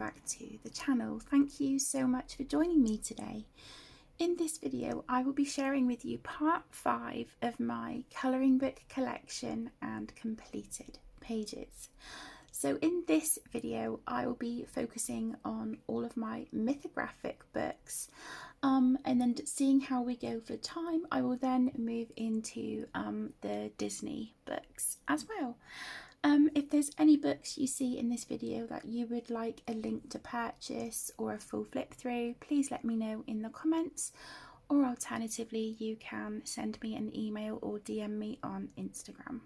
back to the channel. Thank you so much for joining me today. In this video I will be sharing with you part 5 of my colouring book collection and completed pages. So in this video I will be focusing on all of my mythographic books, and then seeing how we go for time. I will then move into the Disney books as well. If there's any books you see in this video that you would like a link to purchase or a full flip through, please let me know in the comments, or alternatively you can send me an email or DM me on Instagram.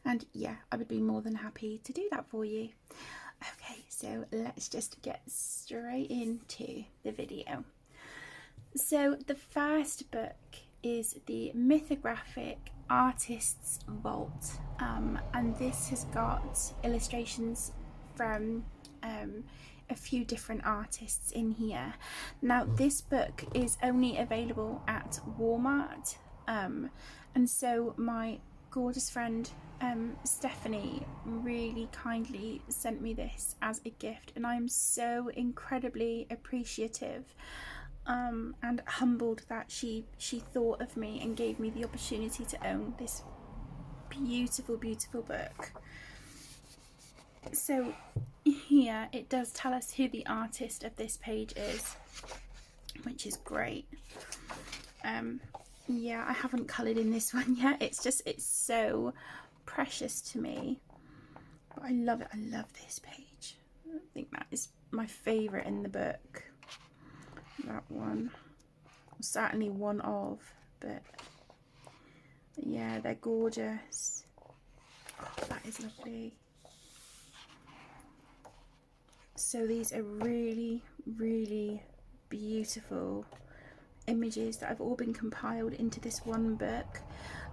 And yeah, I would be more than happy to do that for you. Okay, so let's just get straight into the video. So the first book is the Mythographic Artist's Vault, and this has got illustrations from a few different artists in here. Now this book is only available at Walmart, and so my gorgeous friend Stephanie really kindly sent me this as a gift, and I'm so incredibly appreciative and humbled that she thought of me and gave me the opportunity to own this beautiful book. So here it does tell us who the artist of this page is, which is great. Yeah, I haven't coloured in this one yet. It's so precious to me, but I love it. I love this page. I think that is my favourite in the book. That one, certainly one of, but yeah, they're gorgeous. Oh, that is lovely. So these are really beautiful images that have all been compiled into this one book.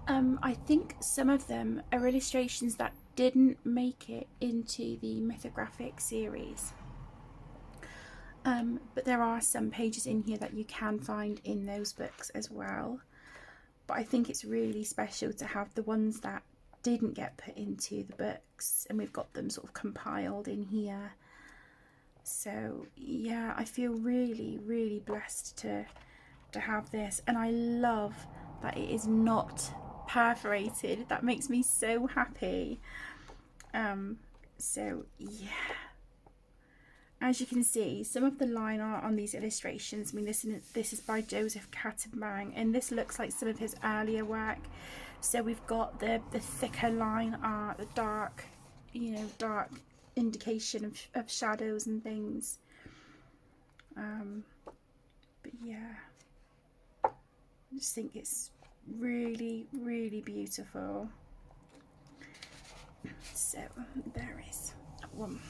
I think some of them are illustrations that didn't make it into the Mythographic series. But there are some pages in here that you can find in those books as well. But I think it's really special to have the ones that didn't get put into the books, and we've got them sort of compiled in here. So yeah, I feel really blessed to have this, and I love that it is not perforated. That makes me so happy. So yeah, as you can see, some of the line art on these illustrations, I mean, this is by Joseph Kattenbang, and this looks like some of his earlier work. So we've got the thicker line art, the dark, dark indication of shadows and things. But yeah, I just think it's really beautiful. So there is one.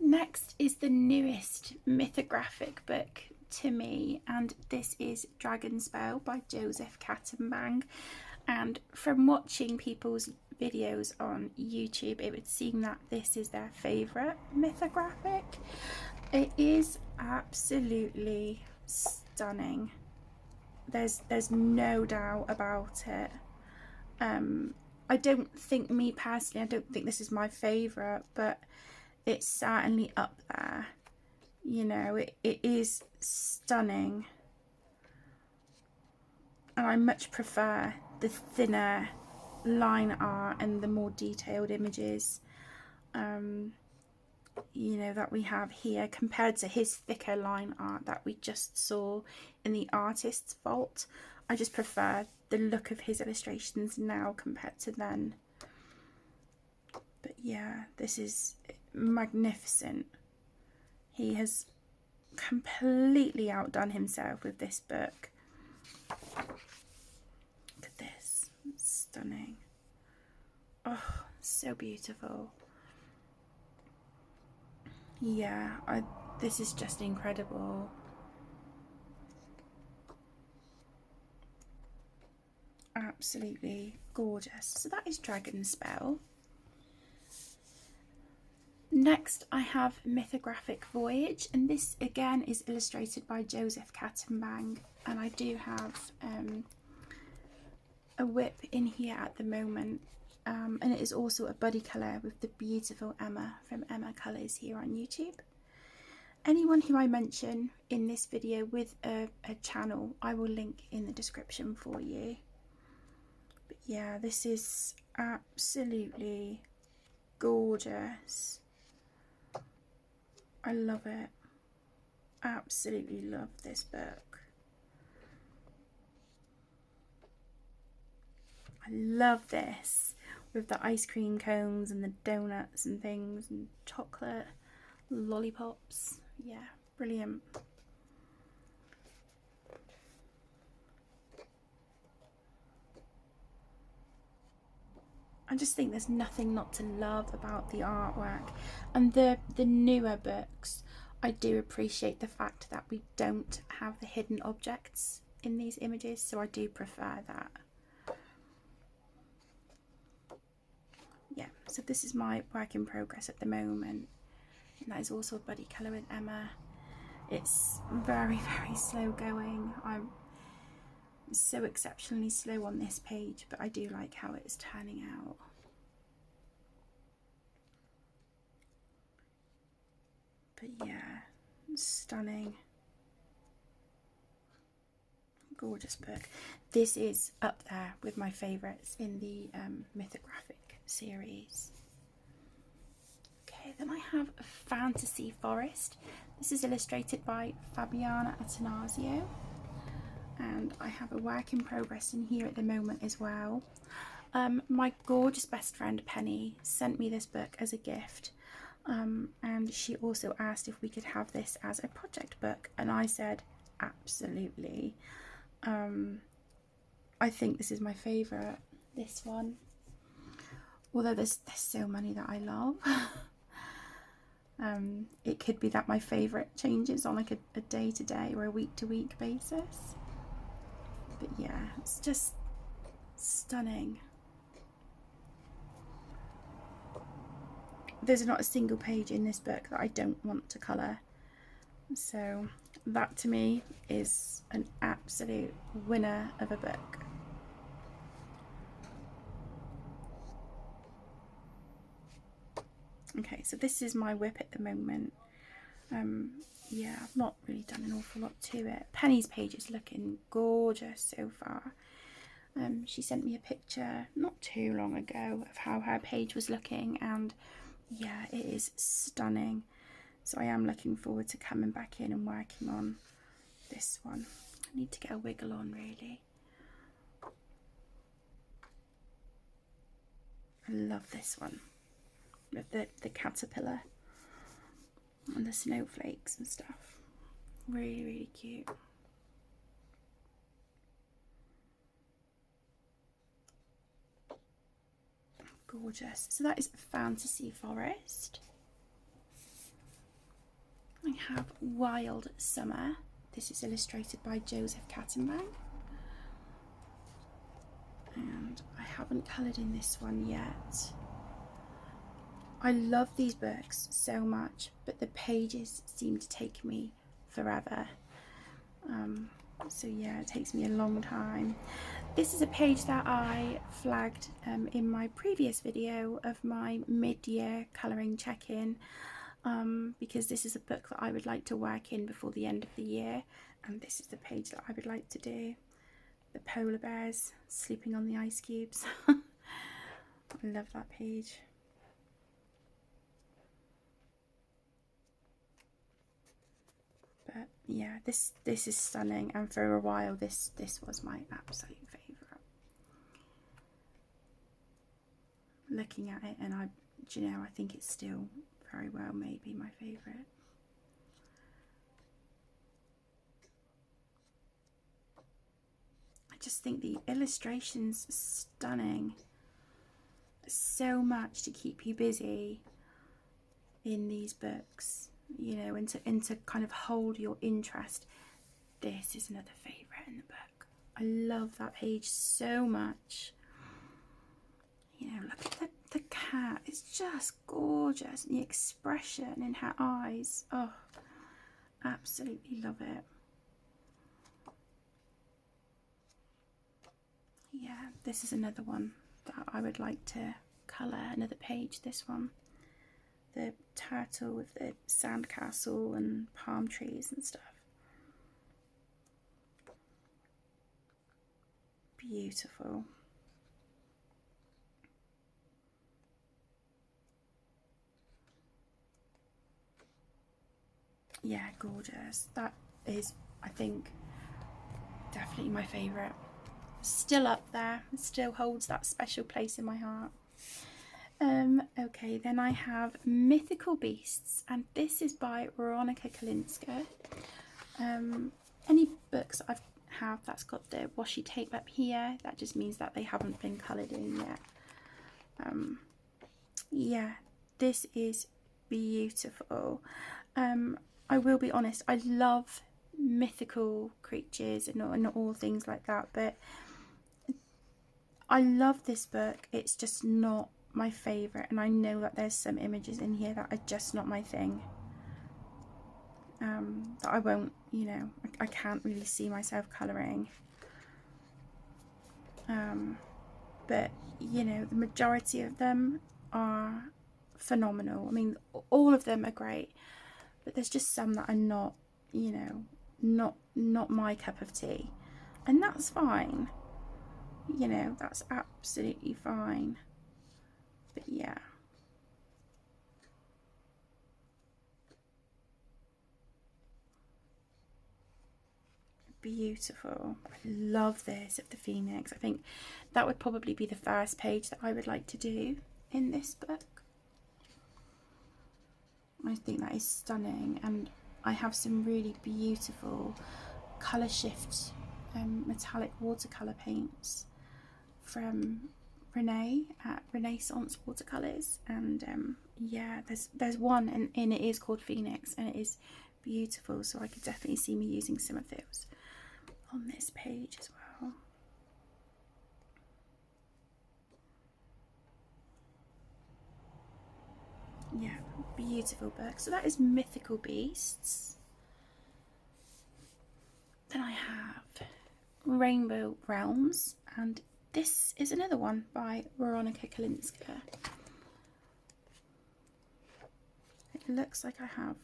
Next is the newest mythographic book to me, and this is Dragonspell by Joseph Kattenbang. And from watching people's videos on YouTube, it would seem that this is their favourite mythographic. It is absolutely stunning. There's no doubt about it. I don't think, me personally, I don't think this is my favourite, but it's certainly up there. It is stunning, and I much prefer the thinner line art and the more detailed images that we have here, compared to his thicker line art that we just saw in the Artist's Vault. I just prefer the look of his illustrations now compared to then. But yeah, this is magnificent. He has completely outdone himself with this book. Look at this, it's stunning. Oh, so beautiful. Yeah, this is just incredible. Absolutely gorgeous. So that is Dragonspell. Next I have Mythographic Voyage, and this again is illustrated by Joseph Kattenbang, and I do have a whip in here at the moment and it is also a buddy colour with the beautiful Emma from Emma Colours here on YouTube. Anyone who I mention in this video with a channel, I will link in the description for you. But yeah, this is absolutely gorgeous. I love it. Absolutely love this book. I love this with the ice cream cones and the donuts and things and chocolate lollipops. Yeah, brilliant. I just think there's nothing not to love about the artwork. And the newer books, I do appreciate the fact that we don't have the hidden objects in these images, so I do prefer that. Yeah, so this is my work in progress at the moment, and that is also a buddy colour with Emma. It's very, very slow going. I'm so exceptionally slow on this page, but I do like how it's turning out. But yeah, stunning. Gorgeous book. This is up there with my favourites in the Mythographic series. Okay, then I have a Fantasy Forest. This is illustrated by Fabiana Attanasio, and I have a work in progress in here at the moment as well. My gorgeous best friend Penny sent me this book as a gift, and she also asked if we could have this as a project book, and I said absolutely. I think this is my favourite, this one, although there's so many that I love. It could be that my favourite changes on like a day-to-day or a week-to-week basis, but yeah, it's just stunning. There's not a single page in this book that I don't want to colour, so that to me is an absolute winner of a book. Okay, so this is my whip at the moment. Yeah, I've not really done an awful lot to it. Penny's page is looking gorgeous so far. She sent me a picture not too long ago of how her page was looking, and yeah, it is stunning. So I am looking forward to coming back in and working on this one. I need to get a wiggle on really. I love this one with the caterpillar and the snowflakes and stuff. Really, really cute. Gorgeous. So that is Fantasy Forest. I have Wild Summer. This is illustrated by Joseph Kattenbang. And I haven't coloured in this one yet. I love these books so much, but the pages seem to take me forever. So yeah, it takes me a long time. This is a page that I flagged in my previous video of my mid-year colouring check-in, because this is a book that I would like to work in before the end of the year, and this is the page that I would like to do. The polar bears sleeping on the ice cubes. I love that page. But yeah, this is stunning, and for a while this was my absolute favourite. Looking at it, and I think it's still very well maybe my favourite. I just think the illustrations are stunning. So much to keep you busy in these books, you know, and to kind of hold your interest. This is another favourite in the book. I love that page so much. You know, look at the cat. It's just gorgeous. And the expression in her eyes. Oh, absolutely love it. Yeah, this is another one that I would like to colour another page, this one. The turtle with the sandcastle and palm trees and stuff. Beautiful. Yeah, gorgeous. That is, I think, definitely my favourite. Still up there, still holds that special place in my heart. Okay, then I have Mythical Beasts, and this is by Weronika Kalinska. Any books I have that's got the washi tape up here, that just means that they haven't been coloured in yet. Yeah, this is beautiful. I will be honest, I love mythical creatures and all things like that, but I love this book. It's just not my favourite, and I know that there's some images in here that are just not my thing. That I won't, you know, I can't really see myself colouring. But, you know, the majority of them are phenomenal. I mean, all of them are great, but there's just some that are not, you know, not my cup of tea. And that's fine. You know, that's absolutely fine. But yeah. Beautiful. I love this of the Phoenix. I think that would probably be the first page that I would like to do in this book. I think that is stunning, and I have some really beautiful colour shift metallic watercolour paints from Renee at Renaissance Watercolours, and yeah, there's one and it is called Phoenix, and it is beautiful, so I could definitely see me using some of those on this page as well. Yeah, beautiful book. So that is Mythical Beasts. Then I have Rainbow Realms, and this is another one by Weronika Kalinska. It looks like I have,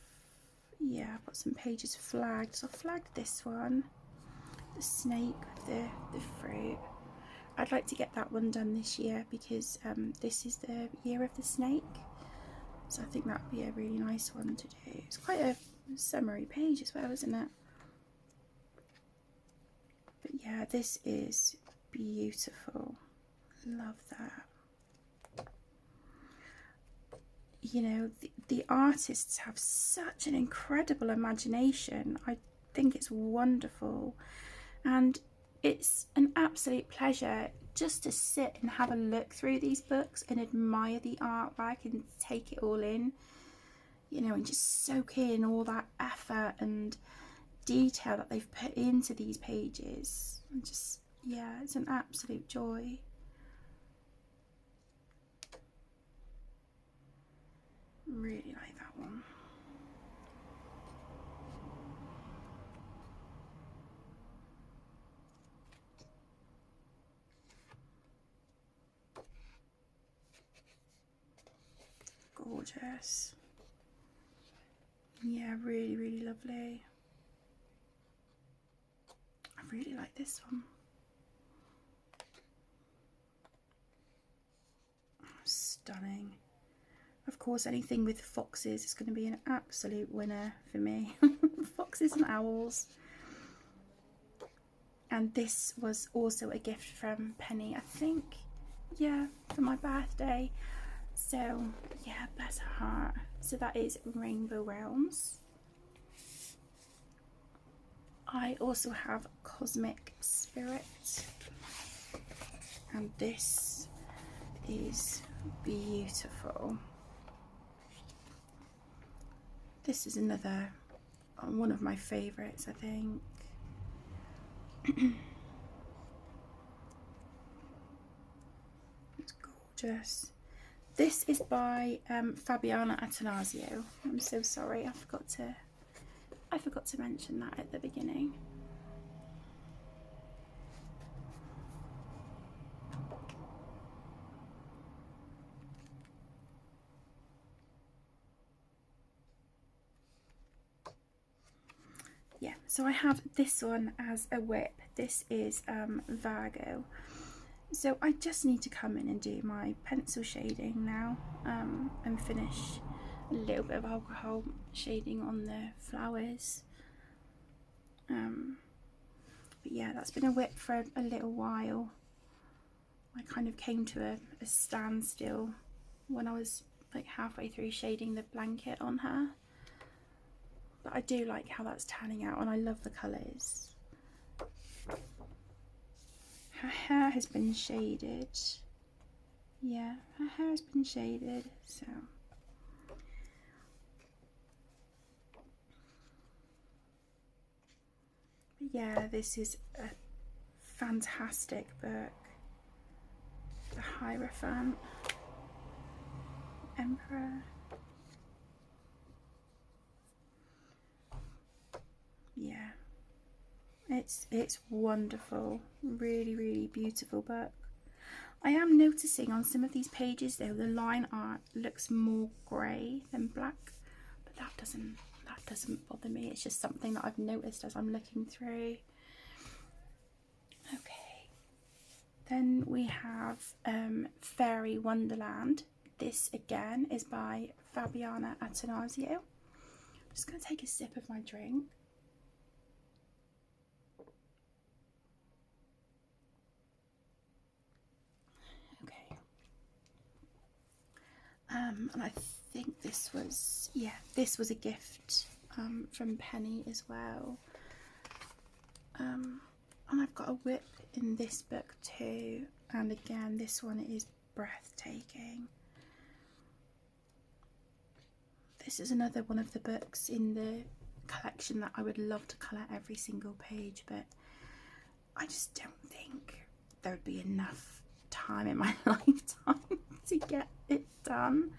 yeah, I've got some pages flagged, so I flagged this one. The snake with the fruit. I'd like to get that one done this year because this is the year of the snake, so I think that would be a really nice one to do. It's quite a summery page as well, isn't it? But yeah, this is beautiful. Love that. You know, the artists have such an incredible imagination. I think it's wonderful, and it's an absolute pleasure just to sit and have a look through these books and admire the artwork and take it all in, you know, and just soak in all that effort and detail that they've put into these pages. And just, yeah, it's an absolute joy. Really like that one. Gorgeous. Yeah, really, really lovely. I really like this one. Stunning. Of course, anything with foxes is going to be an absolute winner for me. Foxes and owls. And this was also a gift from Penny, I think, yeah, for my birthday. So yeah, bless her heart. So that is Rainbow Realms. I also have Cosmic Spirit, and this is beautiful. This is another one of my favourites, I think. It's gorgeous. This is by Fabiana Attanasio. I'm so sorry, I forgot to mention that at the beginning. yeah, so I have this one as a whip. This is Virgo. So I just need to come in and do my pencil shading now, and finish a little bit of alcohol shading on the flowers. But yeah, that's been a whip for a little while. I kind of came to a standstill when I was like halfway through shading the blanket on her. But I do like how that's turning out, and I love the colours. Her hair has been shaded. Yeah, her hair has been shaded, so. But yeah, this is a fantastic book. The Hierophant Emperor. Yeah, it's wonderful. Really, really beautiful book. I am noticing on some of these pages though the line art looks more grey than black, but that doesn't bother me. It's just something that I've noticed as I'm looking through. Okay, then we have Fairy Wonderland. This again is by Fabiana Attanasio. I'm just going to take a sip of my drink. Okay. And I think this was, yeah, this was a gift from Penny as well. And I've got a whip in this book too, and again this one is breathtaking. This is another one of the books in the collection that I would love to colour every single page, but I just don't think there would be enough time in my lifetime to get it done.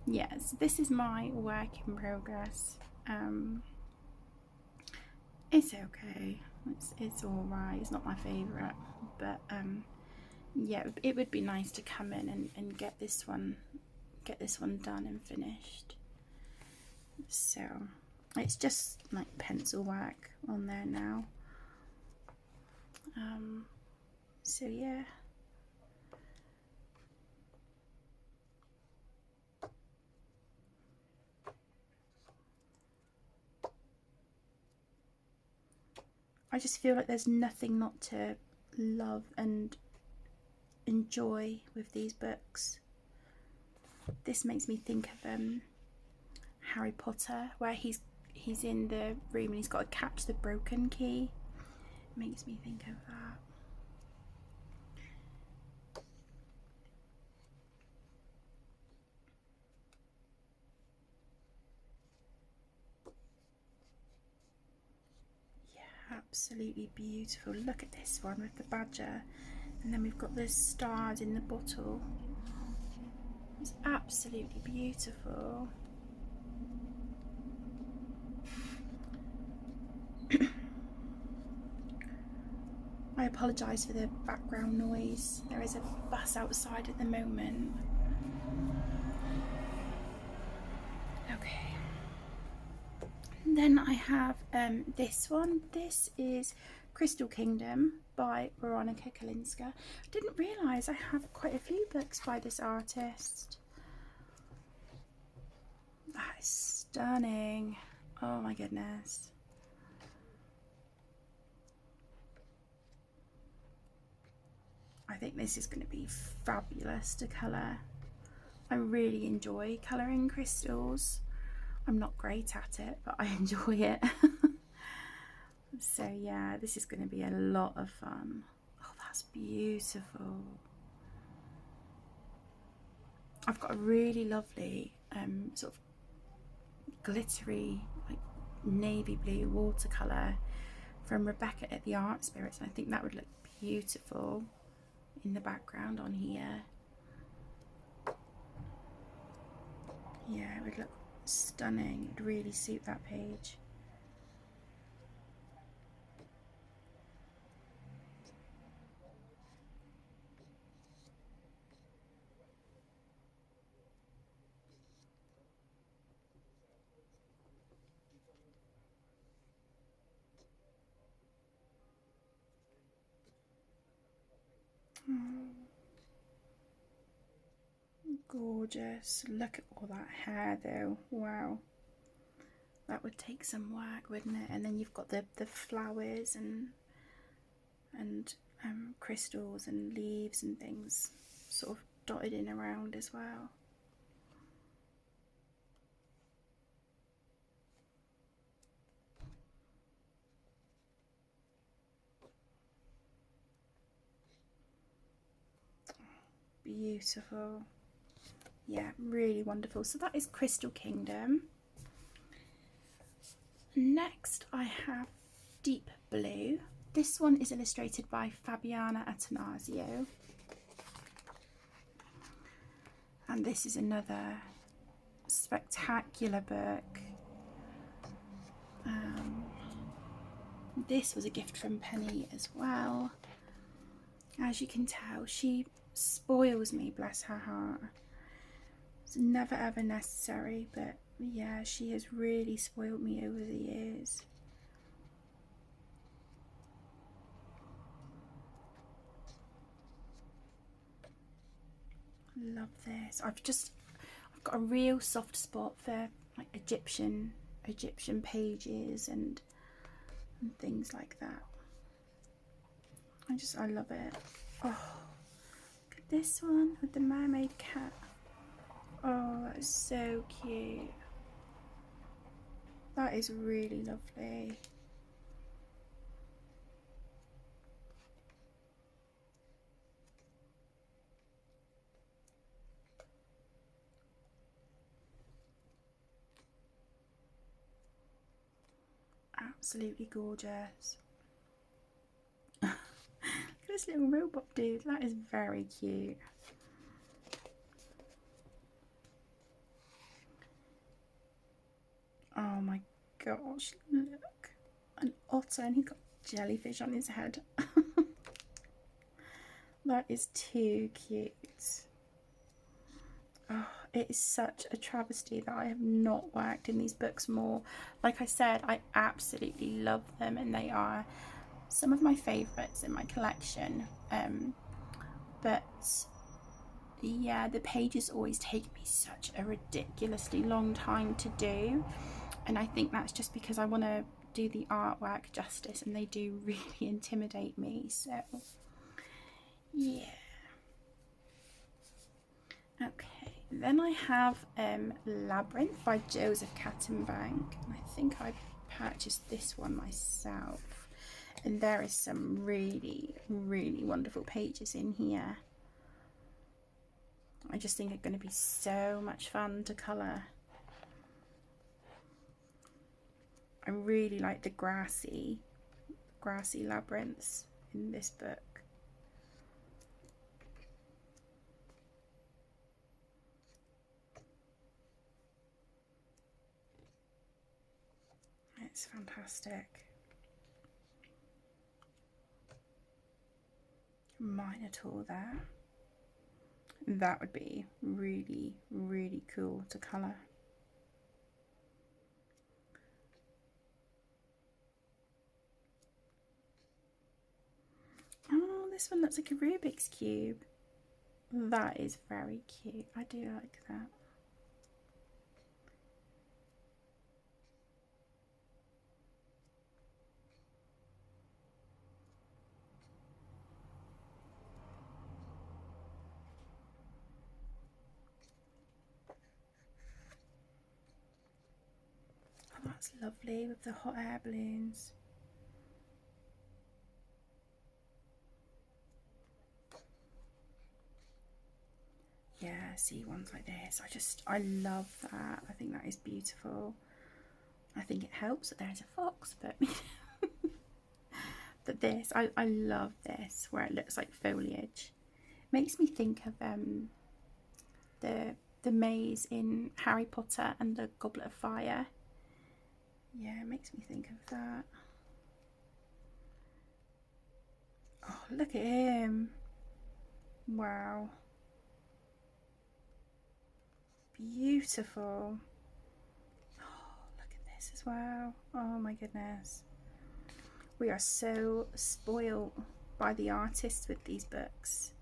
Yes, this is my work in progress. It's okay. It's all right. It's not my favourite, but yeah, it would be nice to come in and get this one done and finished. So it's just like pencil work on there now. So yeah. I just feel like there's nothing not to love and enjoy with these books. This makes me think of Harry Potter, where he's in the room and he's got to catch the broken key. It makes me think of that. Absolutely beautiful. Look at this one with the badger, and then we've got the stars in the bottle. It's absolutely beautiful. I apologise for the background noise. There is a bus outside at the moment. Okay. And then I have this one. This is Crystal Kingdom by Veronica Kalinska. I didn't realise I have quite a few books by this artist. That is stunning. Oh my goodness. I think this is going to be fabulous to colour. I really enjoy colouring crystals. I'm not great at it, but I enjoy it. So yeah, this is going to be a lot of fun. Oh, that's beautiful. I've got a really lovely sort of glittery, like navy blue watercolour from Rebecca at the Art Spirits, and I think that would look beautiful in the background on here. Yeah, it would look stunning. It would really suit that page. Gorgeous. Look at all that hair though. Wow. That would take some work, wouldn't it? And then you've got the flowers and crystals and leaves and things sort of dotted in around as well. Beautiful. Yeah, really wonderful. So that is Crystal Kingdom. Next I have Deep Blue. This one is illustrated by Fabiana Attanasio. And this is another spectacular book. This was a gift from Penny as well. As you can tell, she spoils me, bless her heart. It's never ever necessary, but yeah, she has really spoiled me over the years. Love this. I've got a real soft spot for like Egyptian pages and things like that. I love it. Oh, look at this one with the mermaid cat. Oh, that is so cute. That is really lovely. Absolutely gorgeous. Look at this little robot dude. That is very cute. Oh my gosh, look. An otter and he's got jellyfish on his head. That is too cute. Oh, it is such a travesty that I have not worked in these books more. Like I said, I absolutely love them and they are some of my favourites in my collection. But yeah, the pages always take me such a ridiculously long time to do. And I think that's just because I want to do the artwork justice and they do really intimidate me. So yeah. Okay, then I have Labyrinth by Joseph Cattenbank. I think I purchased this one myself. And there is some really, really wonderful pages in here. I just think it's going to be so much fun to colour. I really like the grassy labyrinths in this book. It's fantastic. Minotaur there. That would be really, really cool to colour. Oh, this one looks like a Rubik's Cube. That is very cute. I do like that. Oh, that's lovely with the hot air balloons. Yeah, see ones like this. I love that. I think that is beautiful. I think it helps that there's a fox, but but this, I love this where it looks like foliage. Makes me think of the maze in Harry Potter and the Goblet of Fire. Yeah, it makes me think of that. Oh, look at him. Wow. Beautiful. Oh, look at this as well. Oh my goodness. We are so spoiled by the artists with these books.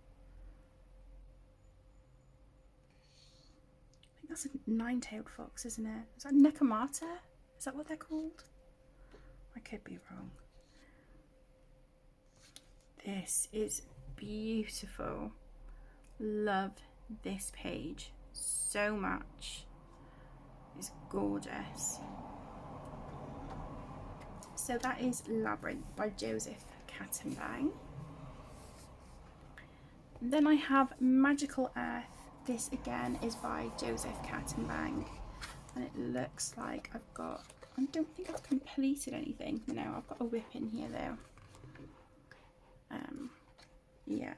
think that's a nine-tailed fox, isn't it? Is that Nekomata? Is that what they're called? I could be wrong. This is beautiful. Love this page so much. It's gorgeous. So that is Labyrinth by Joseph Kattenbang. Then I have Magical Earth. This again is by Joseph Kattenbang, and it looks like I've got, I don't think I've completed anything. No, I've got a whip in here though. Yeah,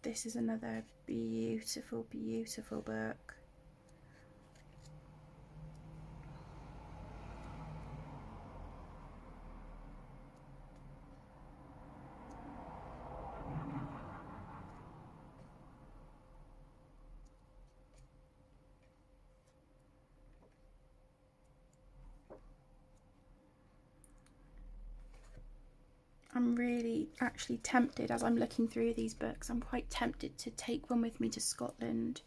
this is another beautiful, beautiful book. I'm really actually tempted, as I'm looking through these books, I'm quite tempted to take one with me to Scotland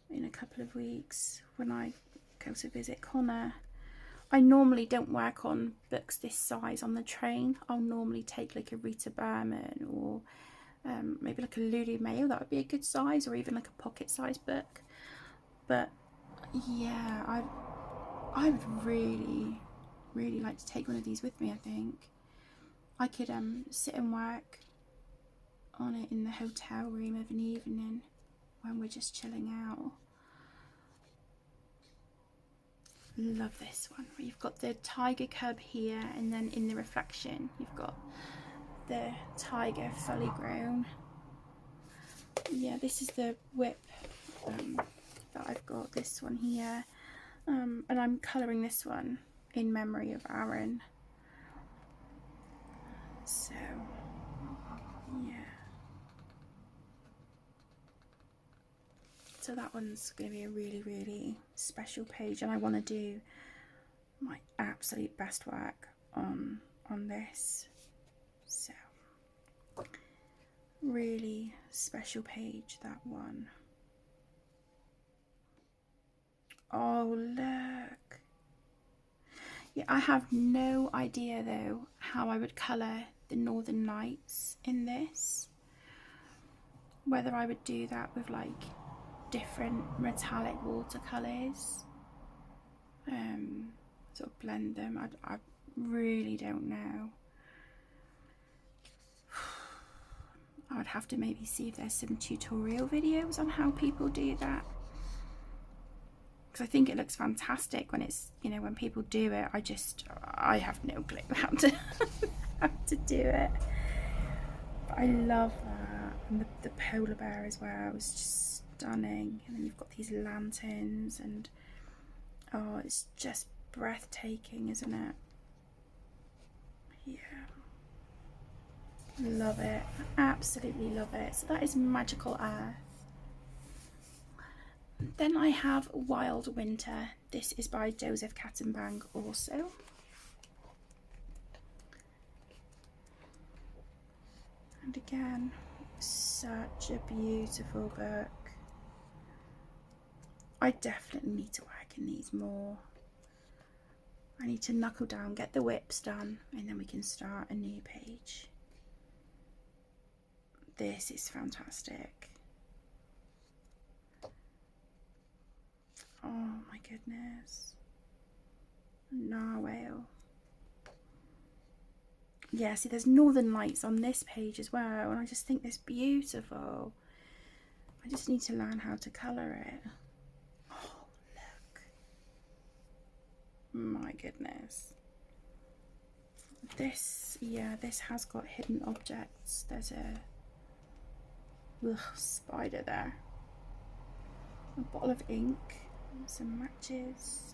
in a couple of weeks when I go to visit Connor. I normally don't work on books this size on the train. I'll normally take like a Rita Berman or maybe like a Lulu Mayo. That would be a good size, or even like a pocket size book. But yeah, I would really like to take one of these with me. I think I could sit and work on it in the hotel room of an evening when we're just chilling out. Love this one. You've got the tiger cub here, and then in the reflection you've got the tiger fully grown. Yeah, this is the whip that I've got, this one here, and I'm colouring this one in memory of Aaron. So yeah, so that one's going to be a really special page, and I want to do my absolute best work on this. So really special page, that one. Oh look, yeah, I have no idea though how I would colour the Northern Lights in this. Whether I would do that with like different metallic watercolours, sort of blend them. I really don't know. I would have to maybe see if there's some tutorial videos on how people do that, because I think it looks fantastic when it's, you know, when people do it. I have no clue how to how to do it. But I love that, and the polar bear as well is just stunning. And then you've got these lanterns, and oh, it's just breathtaking, isn't it? Yeah, love it, absolutely love it. So that is Magical Earth. Then I have Wild Winter. This is by Joseph Kattenbang also. And again, such a beautiful book. I definitely need to work in these more. I need to knuckle down, get the whips done, and then we can start a new page. This is fantastic. Oh my goodness. Narwhal. Yeah, see, there's Northern Lights on this page as well, and I just think it's beautiful. I just need to learn how to colour it. Oh, look. My goodness. This, yeah, this has got hidden objects. There's a spider there. A bottle of ink, some matches.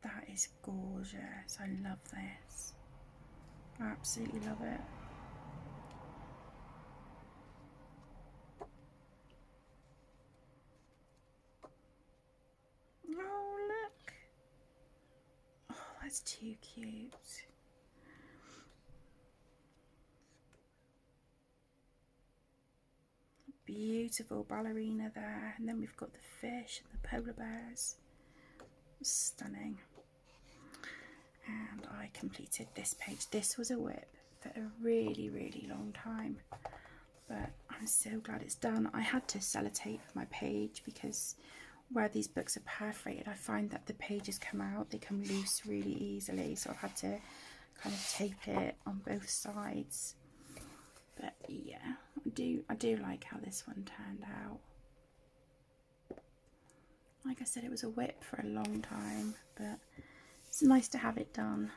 That is gorgeous. I love this. Absolutely love it. that's too cute. Beautiful ballerina there, and then we've got the fish and the polar bears. Stunning. And I completed this page. This was a whip for a really, really long time, but I'm so glad it's done. I had to sellotape my page because where these books are perforated, I find that the pages come out, they come loose really easily, so I've had to kind of tape it on both sides. But yeah, I do like how this one turned out. Like I said, it was a whip for a long time, but it's nice to have it done.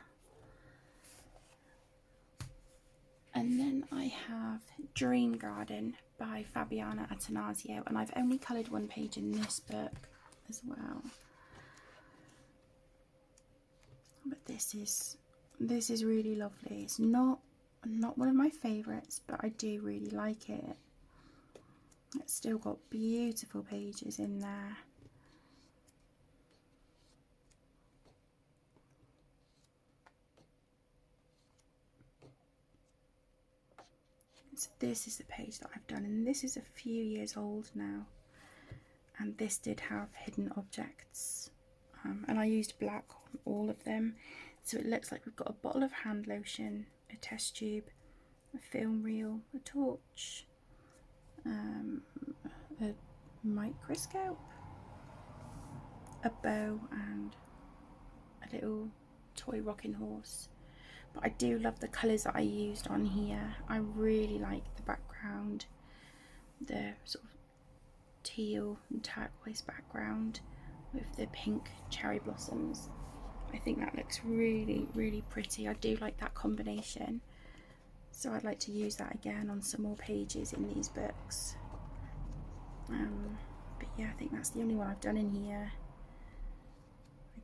And then I have Dream Garden by Fabiana Attanasio, and I've only coloured one page in this book as well. But this is really lovely. It's not one of my favourites, but I do really like it. It's still got beautiful pages in there. So this is the page that I've done, and this is a few years old now, and this did have hidden objects, and I used black on all of them, so it looks like we've got a bottle of hand lotion, a test tube, a film reel, a torch, a microscope, a bow, and a little toy rocking horse. But I do love the colours that I used on here. I really like the background, the sort of teal and turquoise background with the pink cherry blossoms. I think that looks really, really pretty. I do like that combination. So I'd like to use that again on some more pages in these books. But yeah, I think that's the only one I've done in here.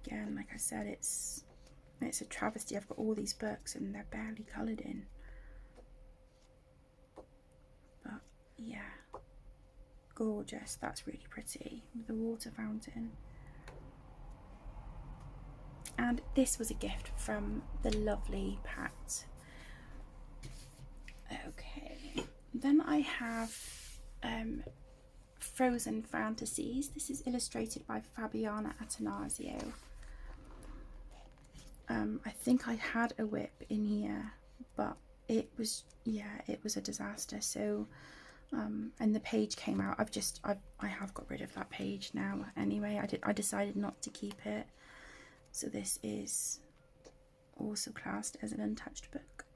Again, like I said, it's a travesty. I've got all these books and they're barely coloured in. But yeah, gorgeous. That's really pretty with the water fountain. And this was a gift from the lovely Pat. Okay, then I have Frozen Fantasies. This is illustrated by Fabiana Attanasio. I think I had a whip in here, but it was a disaster. So and the page came out. I have got rid of that page now anyway. I decided not to keep it. So this is also classed as an untouched book.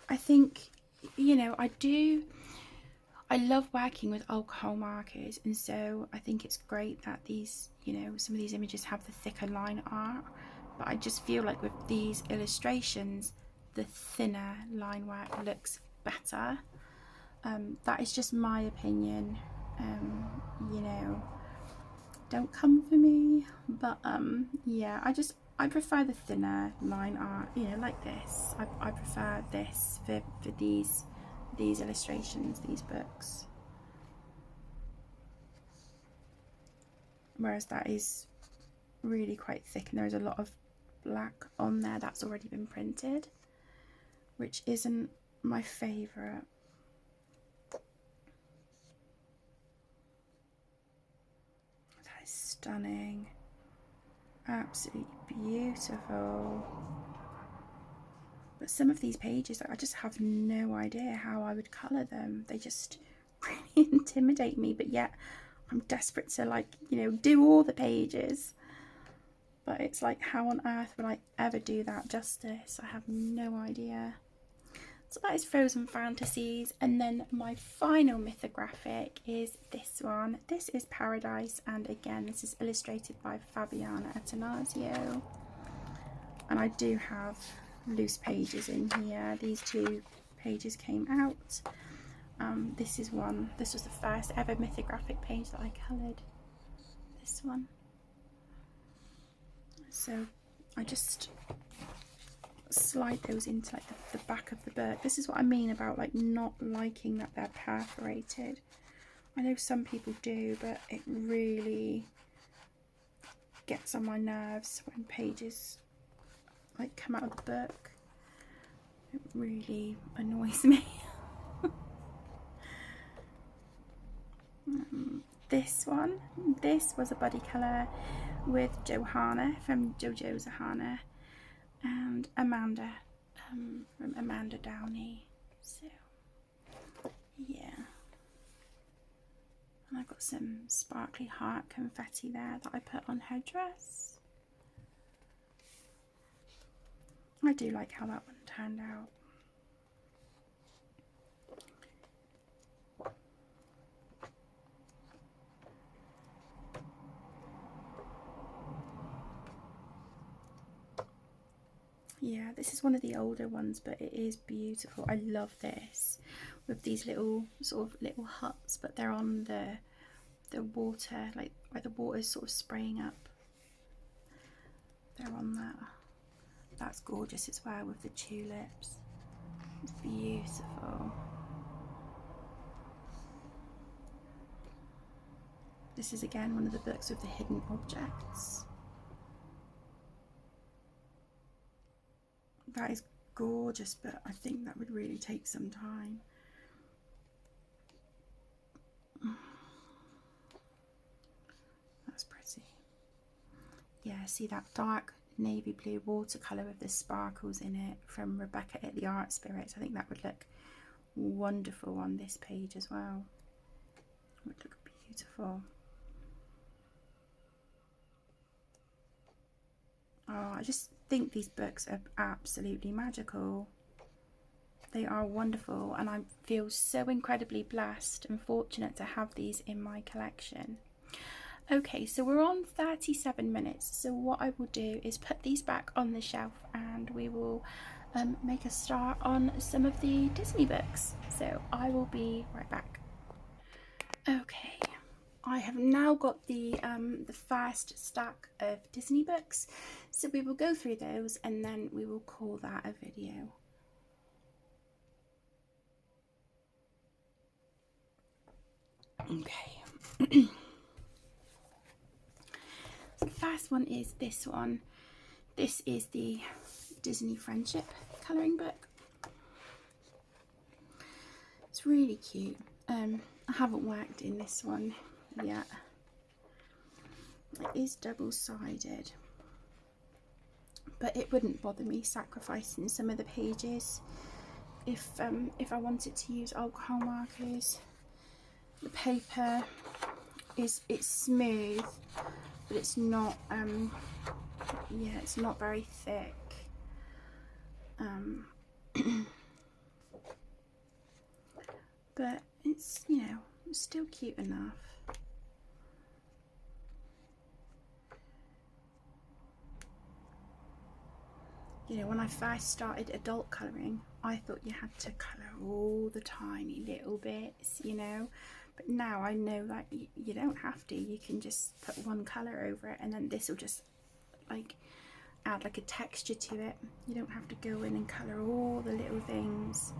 I think, you know, I love working with alcohol markers, and so I think it's great that these, you know, some of these images have the thicker line art, but I just feel like with these illustrations the thinner line work looks better. That is just my opinion. You know, don't come for me, but yeah, I prefer the thinner line art, you know, like this. I prefer this for these illustrations, these books. Whereas that is really quite thick, and there's a lot of black on there that's already been printed, which isn't my favourite. That is stunning. Absolutely beautiful. But some of these pages, I just have no idea how I would colour them. They just really intimidate me, but yet I'm desperate to, like, you know, do all the pages. But it's like, how on earth would I ever do that justice? I have no idea. So that is Frozen Fantasies, and then my final mythographic is this one. This is Paradise, and again this is illustrated by Fabiana Attanasio. And I do have loose pages in here. These two pages came out. This was the first ever mythographic page that I coloured. This one. So I just slide those into like the back of the book. This is what I mean about like not liking that they're perforated. I know some people do, but it really gets on my nerves when pages like come out of the book. It really annoys me. This was a buddy colour with Johanna from JoJo's Hannah and Amanda from Amanda Downey. So yeah, and I've got some sparkly heart confetti there that I put on her dress. I do like how that one turned out. Yeah, this is one of the older ones, but it is beautiful. I love this with these little sort of little huts, but they're on the water, like where the water is sort of spraying up. They're on that. That's gorgeous as well with the tulips. It's beautiful. This is again one of the books with the hidden objects. That is gorgeous, but I think that would really take some time. That's pretty. Yeah, see that dark navy blue watercolour with the sparkles in it from Rebecca at the Art Spirits. I think that would look wonderful on this page as well. It would look beautiful. Oh, I just think these books are absolutely magical. They are wonderful, and I feel so incredibly blessed and fortunate to have these in my collection. Okay, so we're on 37 minutes, so what I will do is put these back on the shelf and we will make a start on some of the Disney books. So I will be right back. Okay. I have now got the first stack of Disney books, so we will go through those and then we will call that a video. Okay. So the first one is this one. This is the Disney Friendship colouring book. It's really cute. I haven't worked in this one yet. It is double-sided, but it wouldn't bother me sacrificing some of the pages if I wanted to use alcohol markers. The paper it's smooth, but it's not yeah, it's not very thick. But it's, you know, it's still cute enough. You know, when I first started adult colouring, I thought you had to colour all the tiny little bits, you know, but now I know that you don't have to. You can just put one colour over it, and then this will just like add like a texture to it. You don't have to go in and colour all the little things.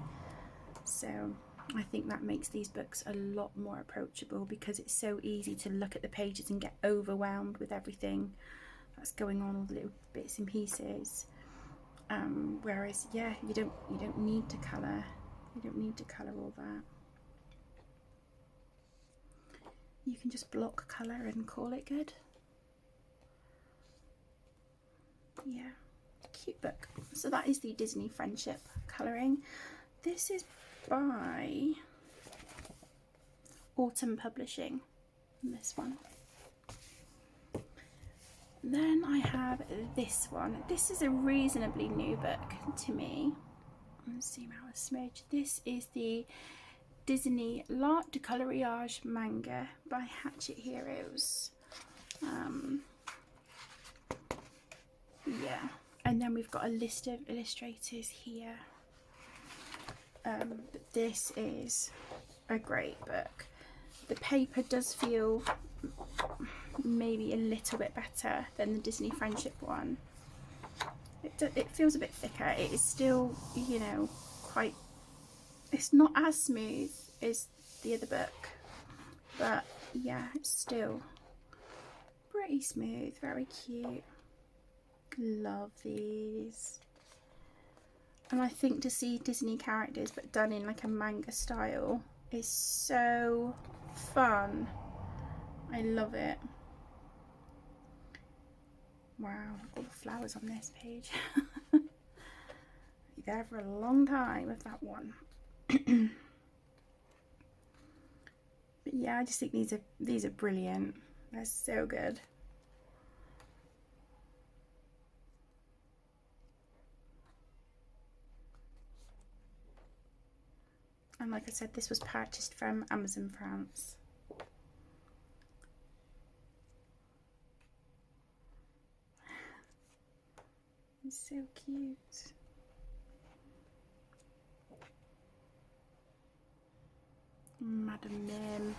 So I think that makes these books a lot more approachable, because it's so easy to look at the pages and get overwhelmed with everything that's going on, all the little bits and pieces. Whereas, yeah, you don't need to colour. You don't need to colour all that. You can just block colour and call it good. Yeah, cute book. So that is the Disney Friendship colouring. This is by Autumn Publishing, this one. Then I have this one. This is a reasonably new book to me. Let's zoom out a smidge. This is the Disney L'Art de Colorage manga by Hatchet Heroes. Yeah, and then we've got a list of illustrators here. But this is a great book. The paper does feel maybe a little bit better than the Disney Friendship one. It feels a bit thicker. It is still, you know, quite, it's not as smooth as the other book, but yeah, it's still very smooth, very cute. Love these. And I think to see Disney characters but done in like a manga style is so fun. I love it. Wow, look at all the flowers on this page. Be there for a long time with that one. But yeah, I just think these are brilliant. They're so good. And like I said, this was purchased from Amazon France. It's so cute. Madam Mim.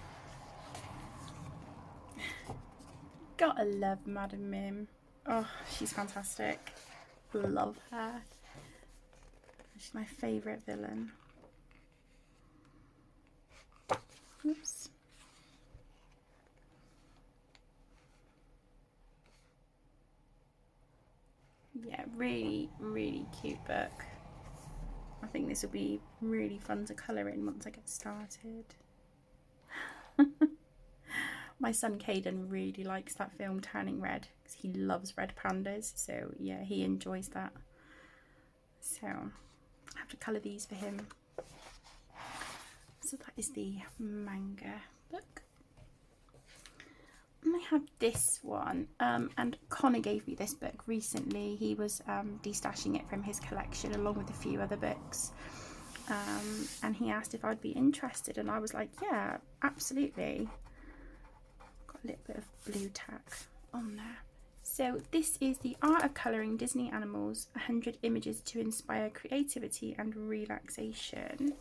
Gotta love Madam Mim. Oh, she's fantastic. Love her. She's my favourite villain. Oops. Yeah, really, really cute book. I think this will be really fun to colour in once I get started. My son Caden really likes that film Turning Red because he loves red pandas, so yeah, he enjoys that. So I have to colour these for him. So that is the manga book. And I have this one, and Connor gave me this book recently. He was destashing it from his collection along with a few other books, and he asked if I'd be interested, and I was like, yeah, absolutely. Got a little bit of blue tack on there. So this is The Art of Colouring Disney Animals, 100 Images to Inspire Creativity and Relaxation.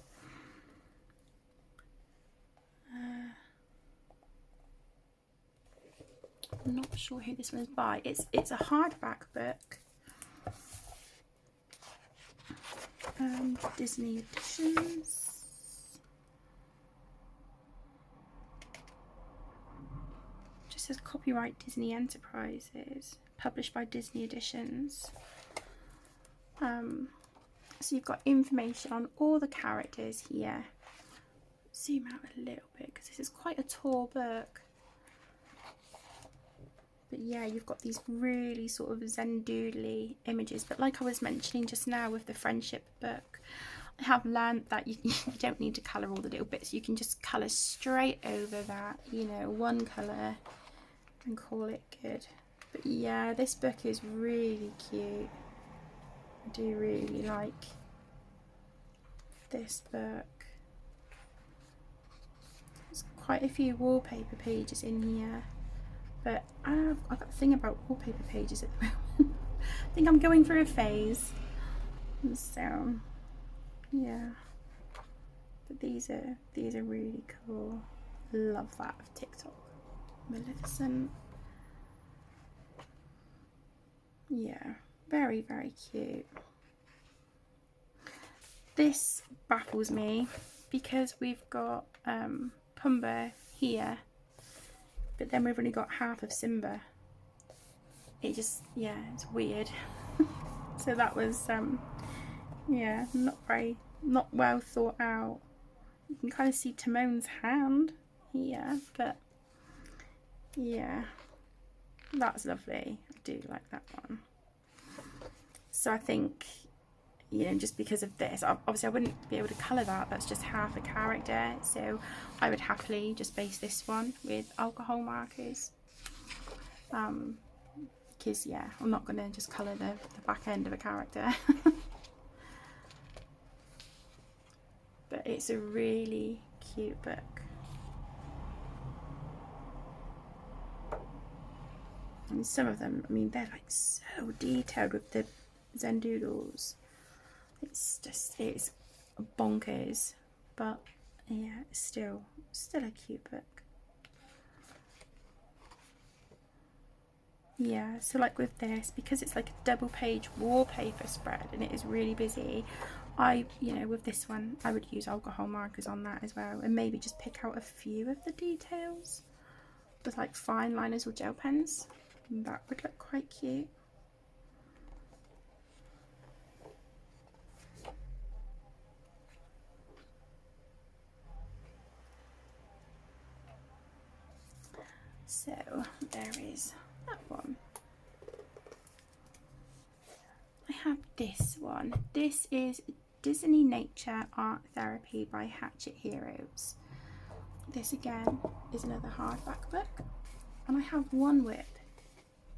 I'm not sure who this one is by. It's a hardback book. Disney editions. Just says copyright Disney Enterprises, published by Disney Editions. So you've got information on all the characters here. Zoom out a little bit because this is quite a tall book. But yeah, you've got these really sort of zen doodly images. But like I was mentioning just now with the friendship book, I have learned that you don't need to colour all the little bits. You can just colour straight over that, you know, one colour and call it good. But yeah, this book is really cute. I do really like this book. There's quite a few wallpaper pages in here. But I've got a thing about wallpaper pages at the moment. I think I'm going through a phase. So, yeah. But these are really cool. Love that of TikTok. Maleficent. Yeah, very, very cute. This baffles me because we've got Pumbaa here. But then we've only got half of Simba. It just, yeah, it's weird. So that was, yeah, not well thought out. You can kind of see Timon's hand here, but yeah, that's lovely. I do like that one. So I think, you know, just because of this, obviously I wouldn't be able to colour that. That's just half a character. So I would happily just base this one with alcohol markers. Because, yeah, I'm not going to just colour the back end of a character. But it's a really cute book. And some of them, I mean, they're like so detailed with the Zen doodles. It's bonkers, but yeah, it's still a cute book. Yeah, so like with this, because it's like a double page wallpaper spread and it is really busy, you know, with this one, I would use alcohol markers on that as well, and maybe just pick out a few of the details with like fine liners or gel pens. That would look quite cute. So there is that one. I have this one. This is Disney Nature Art Therapy by Hatchet Heroes. This again is another hardback book, and I have one with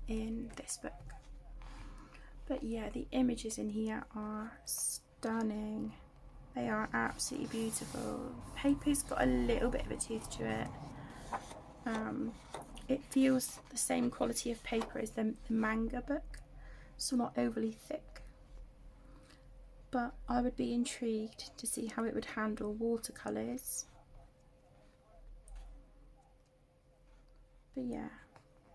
in this book. But yeah, the images in here are stunning. They are absolutely beautiful. The paper's got a little bit of a tooth to it. It feels the same quality of paper as the manga book, so not overly thick. But I would be intrigued to see how it would handle watercolours. But yeah,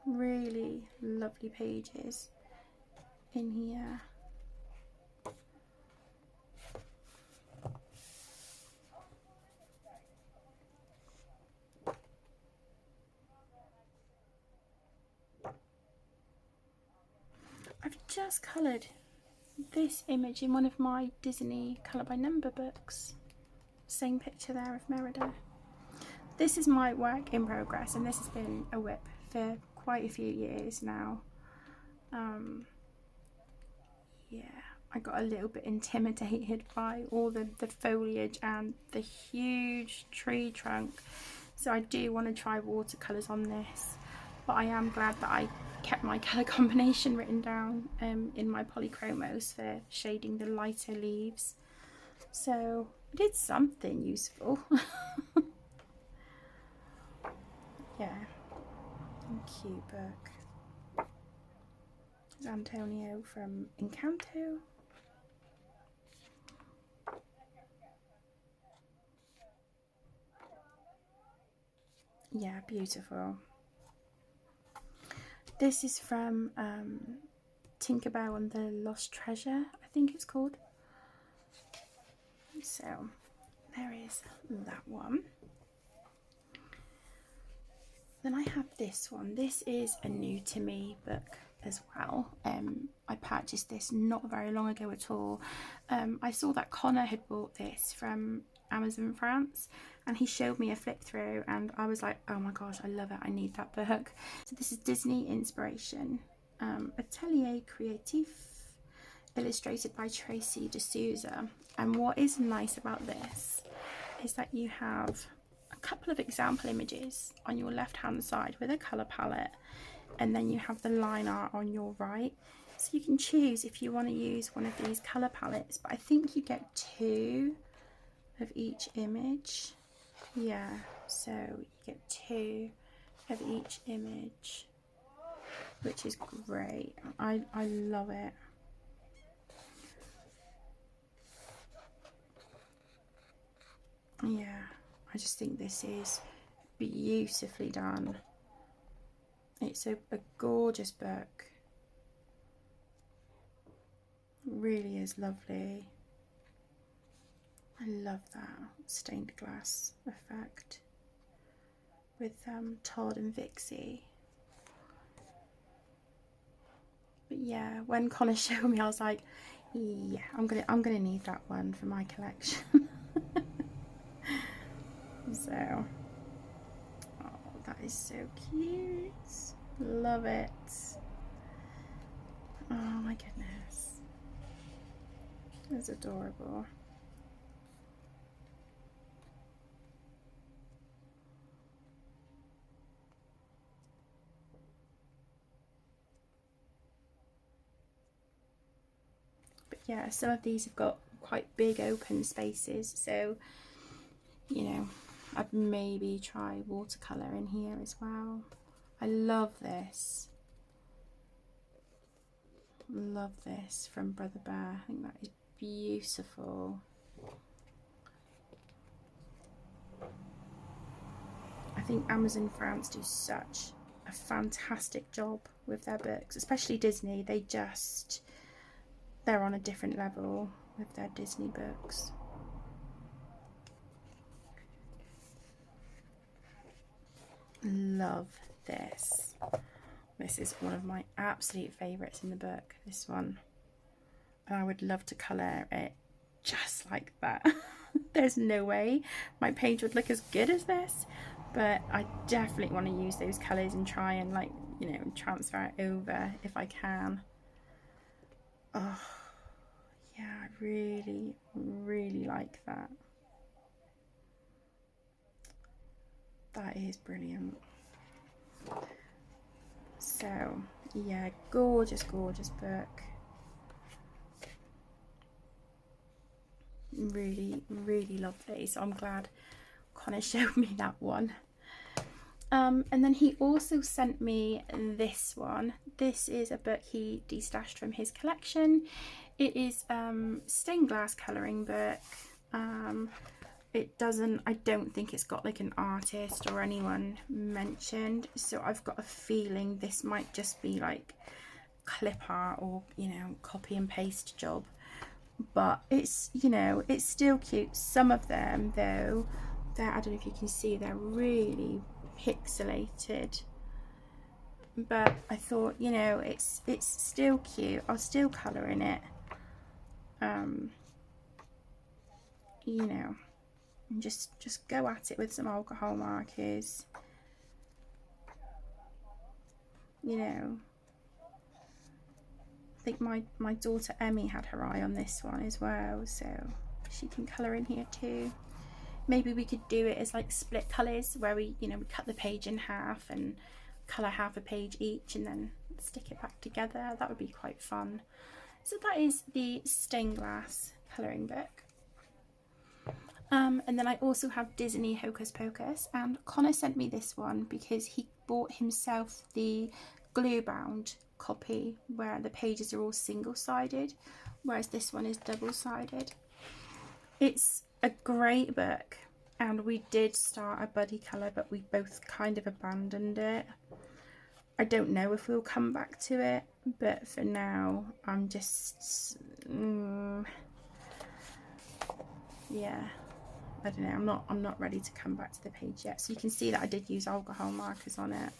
really lovely pages in here. I've just coloured this image in one of my Disney Colour by Number books. Same picture there of Merida. This is my work in progress, and this has been a whip for quite a few years now. Yeah, I got a little bit intimidated by all the foliage and the huge tree trunk, so I do want to try watercolours on this, but I am glad that I kept my colour combination written down in my polychromos for shading the lighter leaves, so I did something useful. Yeah, cute book. There's Antonio from Encanto. Yeah, beautiful. This is from Tinkerbell and the Lost Treasure, I think it's called. So there is that one. Then I have this one. This is a new to me book as well. I purchased this not very long ago at all. I saw that Connor had bought this from Amazon France, and he showed me a flip through, and I was like, oh my gosh, I love it, I need that book. So this is Disney Inspiration, Atelier Creatif, illustrated by Tracy D'Souza. And what is nice about this is that you have a couple of example images on your left hand side with a colour palette, and then you have the line art on your right, so you can choose if you want to use one of these colour palettes, but I think you get 2 of each image. Yeah, so you get 2 of each image, which is great. I love it. Yeah, I just think this is beautifully done. It's a gorgeous book. It really is lovely. I love that stained glass effect with Todd and Vixie. But yeah, when Connor showed me, I was like, yeah, I'm gonna need that one for my collection. So, oh, that is so cute. Love it. Oh my goodness. It's adorable. But yeah, some of these have got quite big open spaces, so you know, I'd maybe try watercolour in here as well. I love this. Love this from Brother Bear. I think that is beautiful. I think Amazon France do such a fantastic job with their books, especially Disney. They're on a different level with their Disney books. Love this. This is one of my absolute favourites in the book, this one. And I would love to colour it just like that. There's no way my page would look as good as this, but I definitely want to use those colours and try and, like, you know, transfer it over if I can. Oh, yeah, I really, really like that. That is brilliant. So, yeah, gorgeous, gorgeous book. Really, really lovely. So I'm glad Connor showed me that one. And then he also sent me this one. This is a book he destashed from his collection. It is stained glass colouring book. It doesn't, I don't think it's got like an artist or anyone mentioned, so I've got a feeling this might just be like clip art or, you know, copy and paste job. But it's, you know, it's still cute. Some of them though, they're, I don't know if you can see, they're really pixelated, but I thought, you know, it's still cute. I'll still colour in it, you know, and just go at it with some alcohol markers, you know. I think my daughter Emmy had her eye on this one as well, so she can colour in here too. Maybe we could do it as like split colours, where we, you know, we cut the page in half and colour half a page each and then stick it back together. That would be quite fun. So that is the stained glass colouring book. And then I also have Disney Hocus Pocus, and Connor sent me this one because he bought himself the glue bound copy where the pages are all single-sided, whereas this one is double-sided. It's a great book, and we did start a buddy colour, but we both kind of abandoned it. I don't know if we'll come back to it, but for now I'm just yeah, I don't know, I'm not ready to come back to the page yet. So you can see that I did use alcohol markers on it.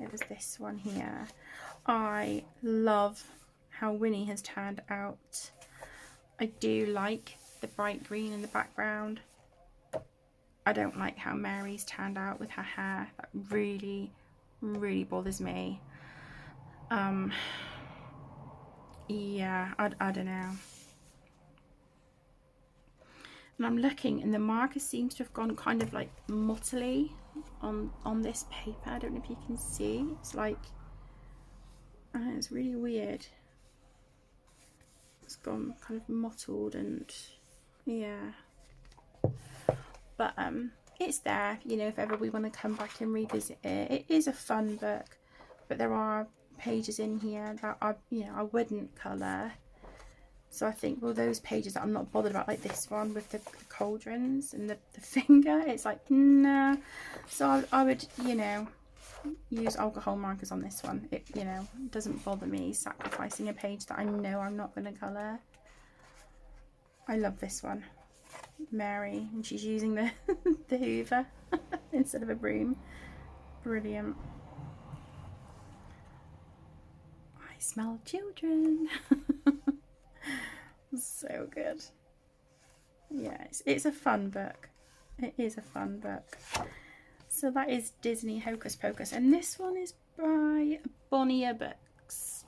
It was this one here. I love how Winnie has turned out. I do like the bright green in the background. I don't like how Mary's turned out with her hair. That really, really bothers me. Yeah, I don't know. And I'm looking, and the marker seems to have gone kind of like mottly on this paper. I don't know if you can see. It's like, it's really weird. It's gone kind of mottled, and yeah. But it's there, you know, if ever we want to come back and revisit it. It is a fun book, but there are pages in here that I wouldn't colour. So I think, well, those pages that I'm not bothered about, like this one with the cauldrons and the finger, it's like, nah. So I would, you know, use alcohol markers on this one. It, you know, doesn't bother me sacrificing a page that I know I'm not going to colour. I love this one. Mary, and she's using the the hoover instead of a broom. Brilliant. I smell children. So good. Yeah, it's a fun book. It is a fun book. So that is Disney Hocus Pocus, and this one is by Bonnier Books.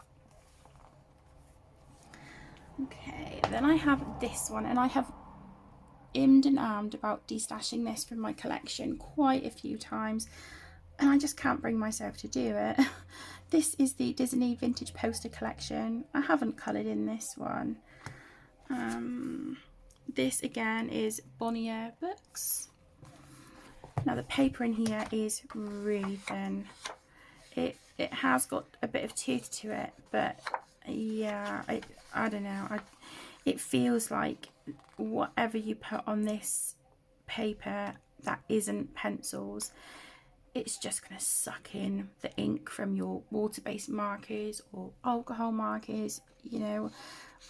Okay, then I have this one, and I have immed and ahmed about destashing this from my collection quite a few times, and I just can't bring myself to do it. This is the Disney Vintage Poster Collection. I haven't coloured in this one. This again is Bonnier Books. Now the paper in here is really thin. It has got a bit of tooth to it, but yeah, I don't know. It feels like whatever you put on this paper that isn't pencils, it's just going to suck in the ink from your water-based markers or alcohol markers. You know,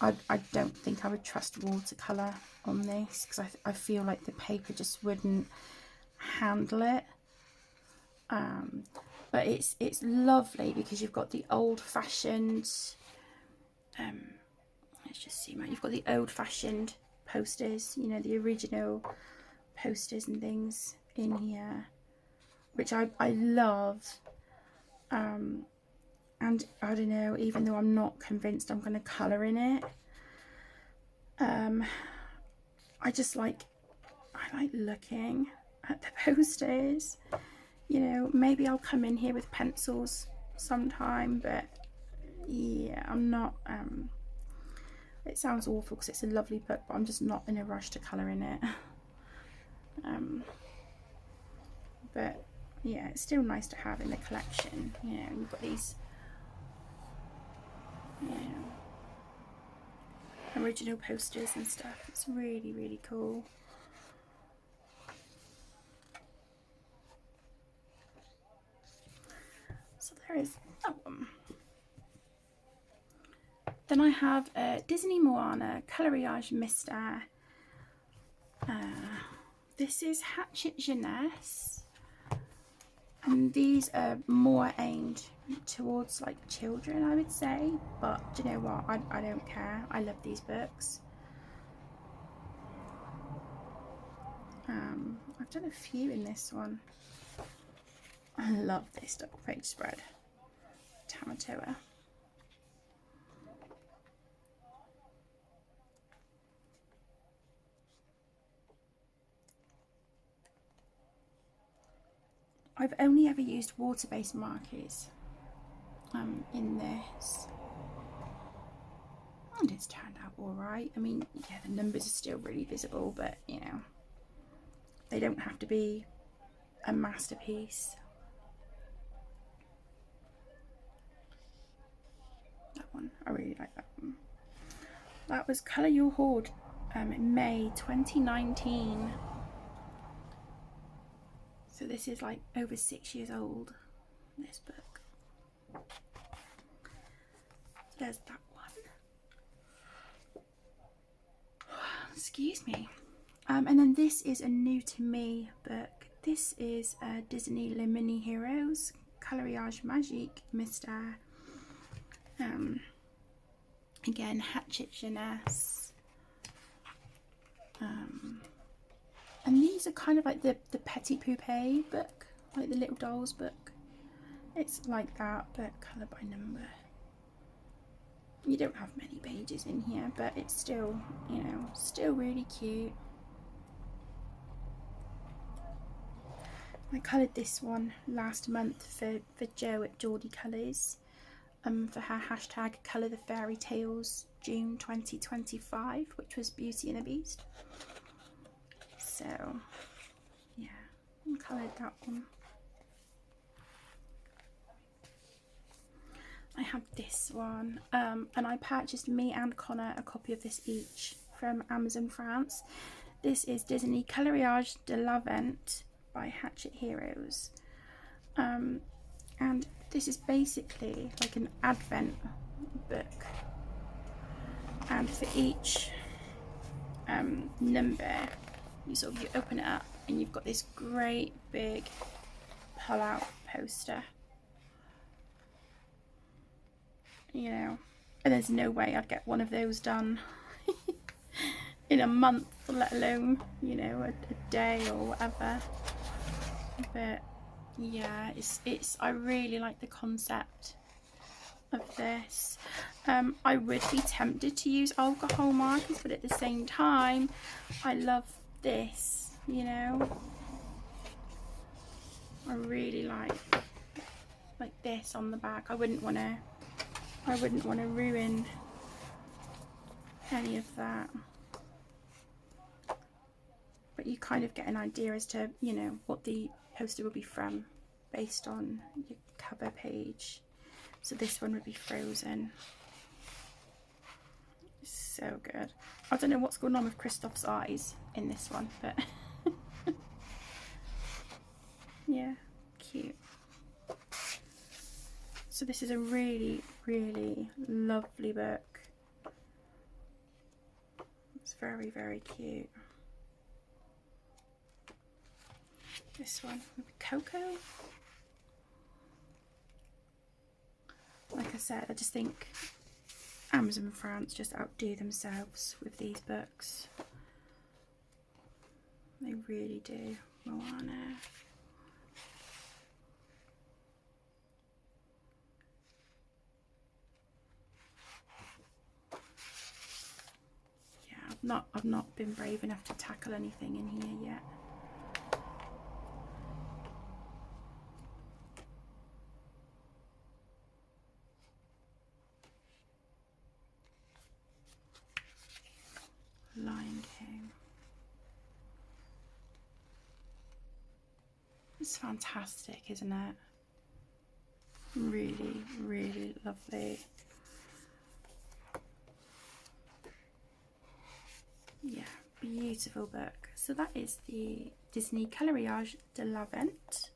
I don't think I would trust watercolour on this, because I feel like the paper just wouldn't handle it. but it's lovely because you've got the old-fashioned, let's just see, you've got the old-fashioned posters, you know, the original posters and things in here, which I love. And I don't know, even though I'm not convinced I'm going to colour in it, I like looking at the posters. You know, maybe I'll come in here with pencils sometime, but yeah, I'm not, it sounds awful because it's a lovely book, but I'm just not in a rush to colour in it. But yeah, it's still nice to have in the collection. You know, you've got these, you know, original posters and stuff. It's really, really cool. So there is that one. Then I have Disney Moana Colorage Mister. This is Hatchet Janness, and these are more aimed towards like children, I would say, but do you know what, I don't care. I love these books. I've done a few in this one. I love this double page spread. Tamatoa. I've only ever used water-based markers in this, and it's turned out alright. I mean, yeah, the numbers are still really visible, but you know, they don't have to be a masterpiece. That one, I really like that one. That was Colour Your Hoard in May 2019. So this is like over 6 years old, this book. So there's that one. Excuse me. And then this is a new to me book. This is Disney Le Mini Heroes Colorage Magique Mister. Again, Hatchet Janness. And these are kind of like the Petit Poupée book, like the Little Dolls book. It's like that, but colour by number. You don't have many pages in here, but it's still, you know, still really cute. I coloured this one last month for Jo at Geordie Colours, for her hashtag Colour the Fairy Tales June 2025, which was Beauty and the Beast. So yeah, I coloured that one. I have this one, and I purchased me and Connor a copy of this each from Amazon France. This is Disney Colorage de Labyrinth by Hatchet Heroes, and this is basically like an Advent book, and for each number you open it up and you've got this great big pull out poster, you know, and there's no way I'd get one of those done in a month, let alone, you know, a day or whatever. But yeah, it's I really like the concept of this. I would be tempted to use alcohol markers, but at the same time I love this, you know. I really like this on the back. I wouldn't want to ruin any of that, but you kind of get an idea as to, you know, what the poster will be from based on your cover page. So this one would be Frozen. So good. I don't know what's going on with Kristoff's eyes in this one, but yeah, cute. So this is a really, really lovely book. It's very, very cute. This one would be Coco. I said, I just think Amazon France just outdo themselves with these books. They really do. Moana. Yeah, I've not been brave enough to tackle anything in here yet. Lion King. It's fantastic, isn't it? Really, really lovely. Yeah, beautiful book. So that is the Disney Colorage de Labyrinth.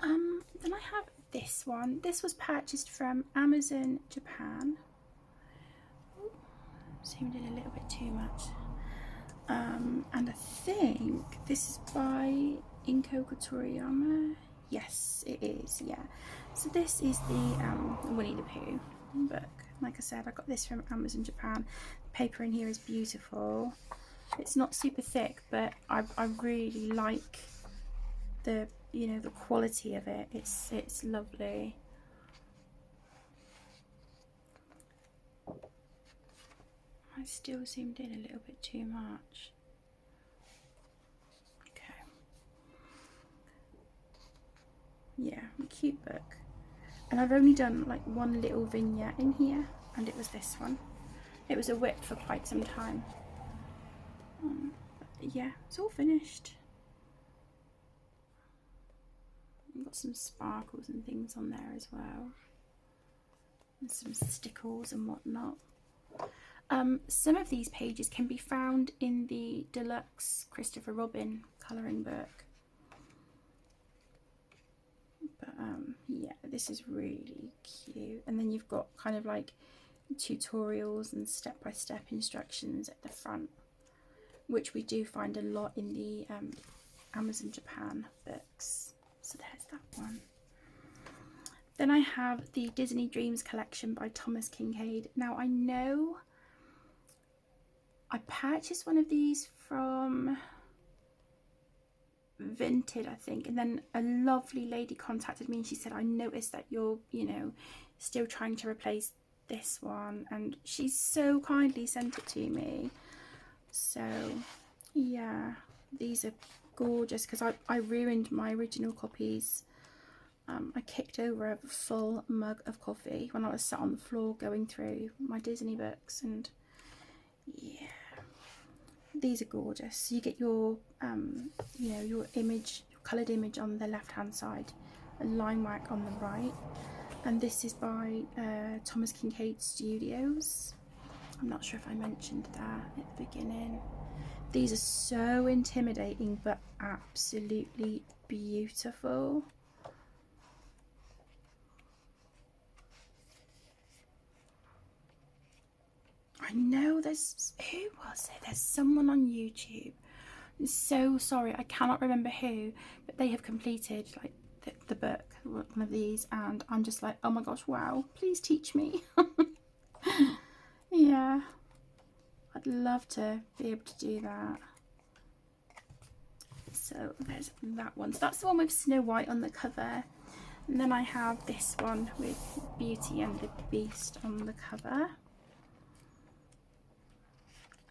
Then I have this one. This was purchased from Amazon Japan. Ooh, zoomed in a little bit too much. And I think this is by Inko Kotoriyama. Yes, it is, yeah. So this is the Winnie the Pooh book. Like I said, I got this from Amazon Japan. The paper in here is beautiful. It's not super thick, but I really like the, you know, the quality of it. It's lovely. I still zoomed in a little bit too much. Okay. Yeah, a cute book. And I've only done like one little vignette in here, and it was this one. It was a whip for quite some time. But yeah, it's all finished. I've got some sparkles and things on there as well. And some stickles and whatnot. Some of these pages can be found in the deluxe Christopher Robin colouring book. But yeah, this is really cute. And then you've got kind of like tutorials and step-by-step instructions at the front, which we do find a lot in the Amazon Japan books. So there's that one. Then I have the Disney Dreams collection by Thomas Kincaid. Now I know I purchased one of these from Vinted, I think, and then a lovely lady contacted me and she said, I noticed that you're, you know, still trying to replace this one, and she so kindly sent it to me. So yeah, these are gorgeous because I ruined my original copies. I kicked over a full mug of coffee when I was sat on the floor going through my Disney books, and yeah, these are gorgeous. You get your you know, your image, your coloured image on the left hand side, a line work on the right, and this is by Thomas Kincaid Studios. I'm not sure if I mentioned that at the beginning. These are so intimidating but absolutely beautiful. I know there's, who was it? There's someone on YouTube. I'm so sorry, I cannot remember who, but they have completed like the book, one of these, and I'm just like, oh my gosh, wow, please teach me. Yeah, I'd love to be able to do that. So there's that one. So that's the one with Snow White on the cover. And then I have this one with Beauty and the Beast on the cover.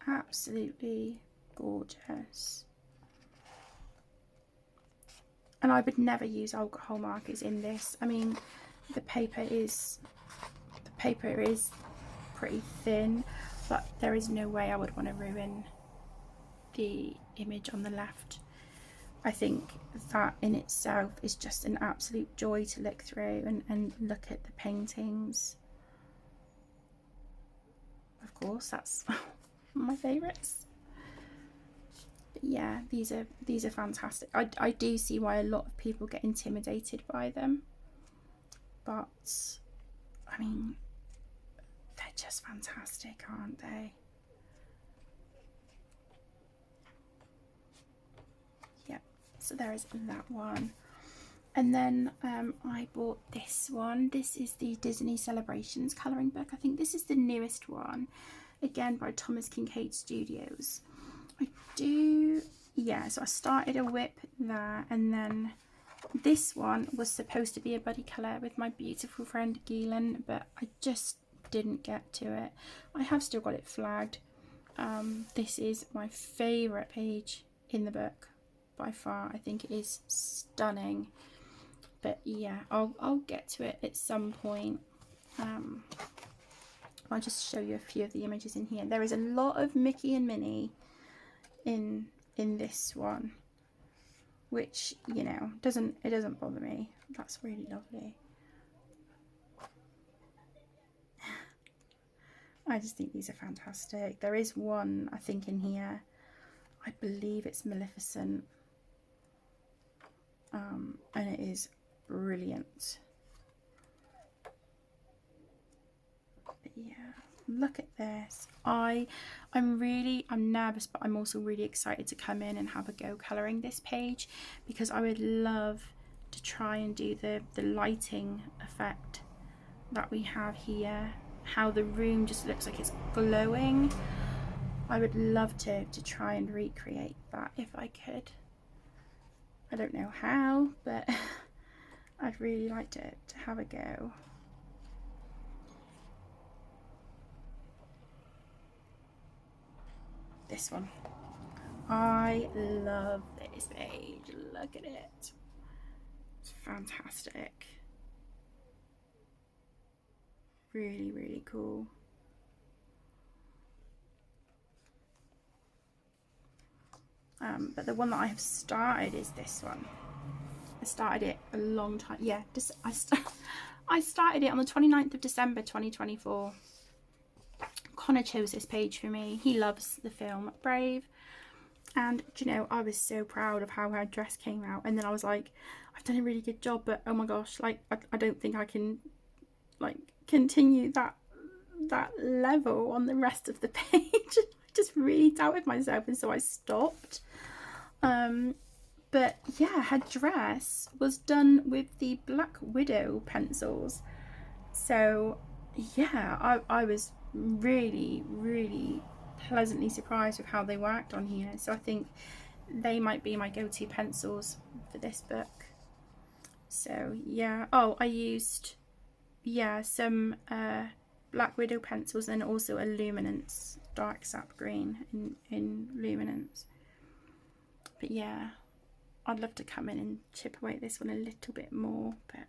Absolutely gorgeous. And I would never use alcohol markers in this. I mean, the paper is pretty thin, but there is no way I would want to ruin the image on the left. I think that in itself is just an absolute joy to look through and look at the paintings. Of course, that's my favourites. But yeah, these are fantastic. I do see why a lot of people get intimidated by them, but I mean, they're just fantastic, aren't they? Yep, so there is that one. And then I bought this one. This is the Disney Celebrations colouring book. I think this is the newest one, again by Thomas Kincaid Studios. So I started a whip there, and then this one was supposed to be a buddy colour with my beautiful friend Geelan, but I just didn't get to it. I have still got it flagged. This is my favourite page in the book by far. I think it is stunning. But yeah, I'll get to it at some point. I'll just show you a few of the images in here. There is a lot of Mickey and Minnie in this one, which, you know, it doesn't bother me. That's really lovely. I just think these are fantastic. There is one, I think, in here. I believe it's Maleficent. And it is brilliant. But yeah, look at this. I'm nervous, but I'm also really excited to come in and have a go colouring this page, because I would love to try and do the lighting effect that we have here, how the room just looks like it's glowing. I would love to try and recreate that if I could. I don't know how, but I'd really like to have a go. This one. I love this page. Look at it. It's fantastic. Really, really cool. But the one that I have started is this one. I started it a long time. Yeah, I started it on the 29th of December 2024. Connor chose this page for me. He loves the film Brave. And, you know, I was so proud of how her dress came out. And then I was like, I've done a really good job, but oh my gosh, like, I don't think I can, like, continue that level on the rest of the page. I just really doubted myself, and so I stopped. But yeah, her dress was done with the Black Widow pencils. So yeah, I was really, really pleasantly surprised with how they worked on here. So I think they might be my go-to pencils for this book. So yeah. Oh, I used some Black Widow pencils and also a Luminance dark sap green in Luminance. But yeah, I'd love to come in and chip away at this one a little bit more, but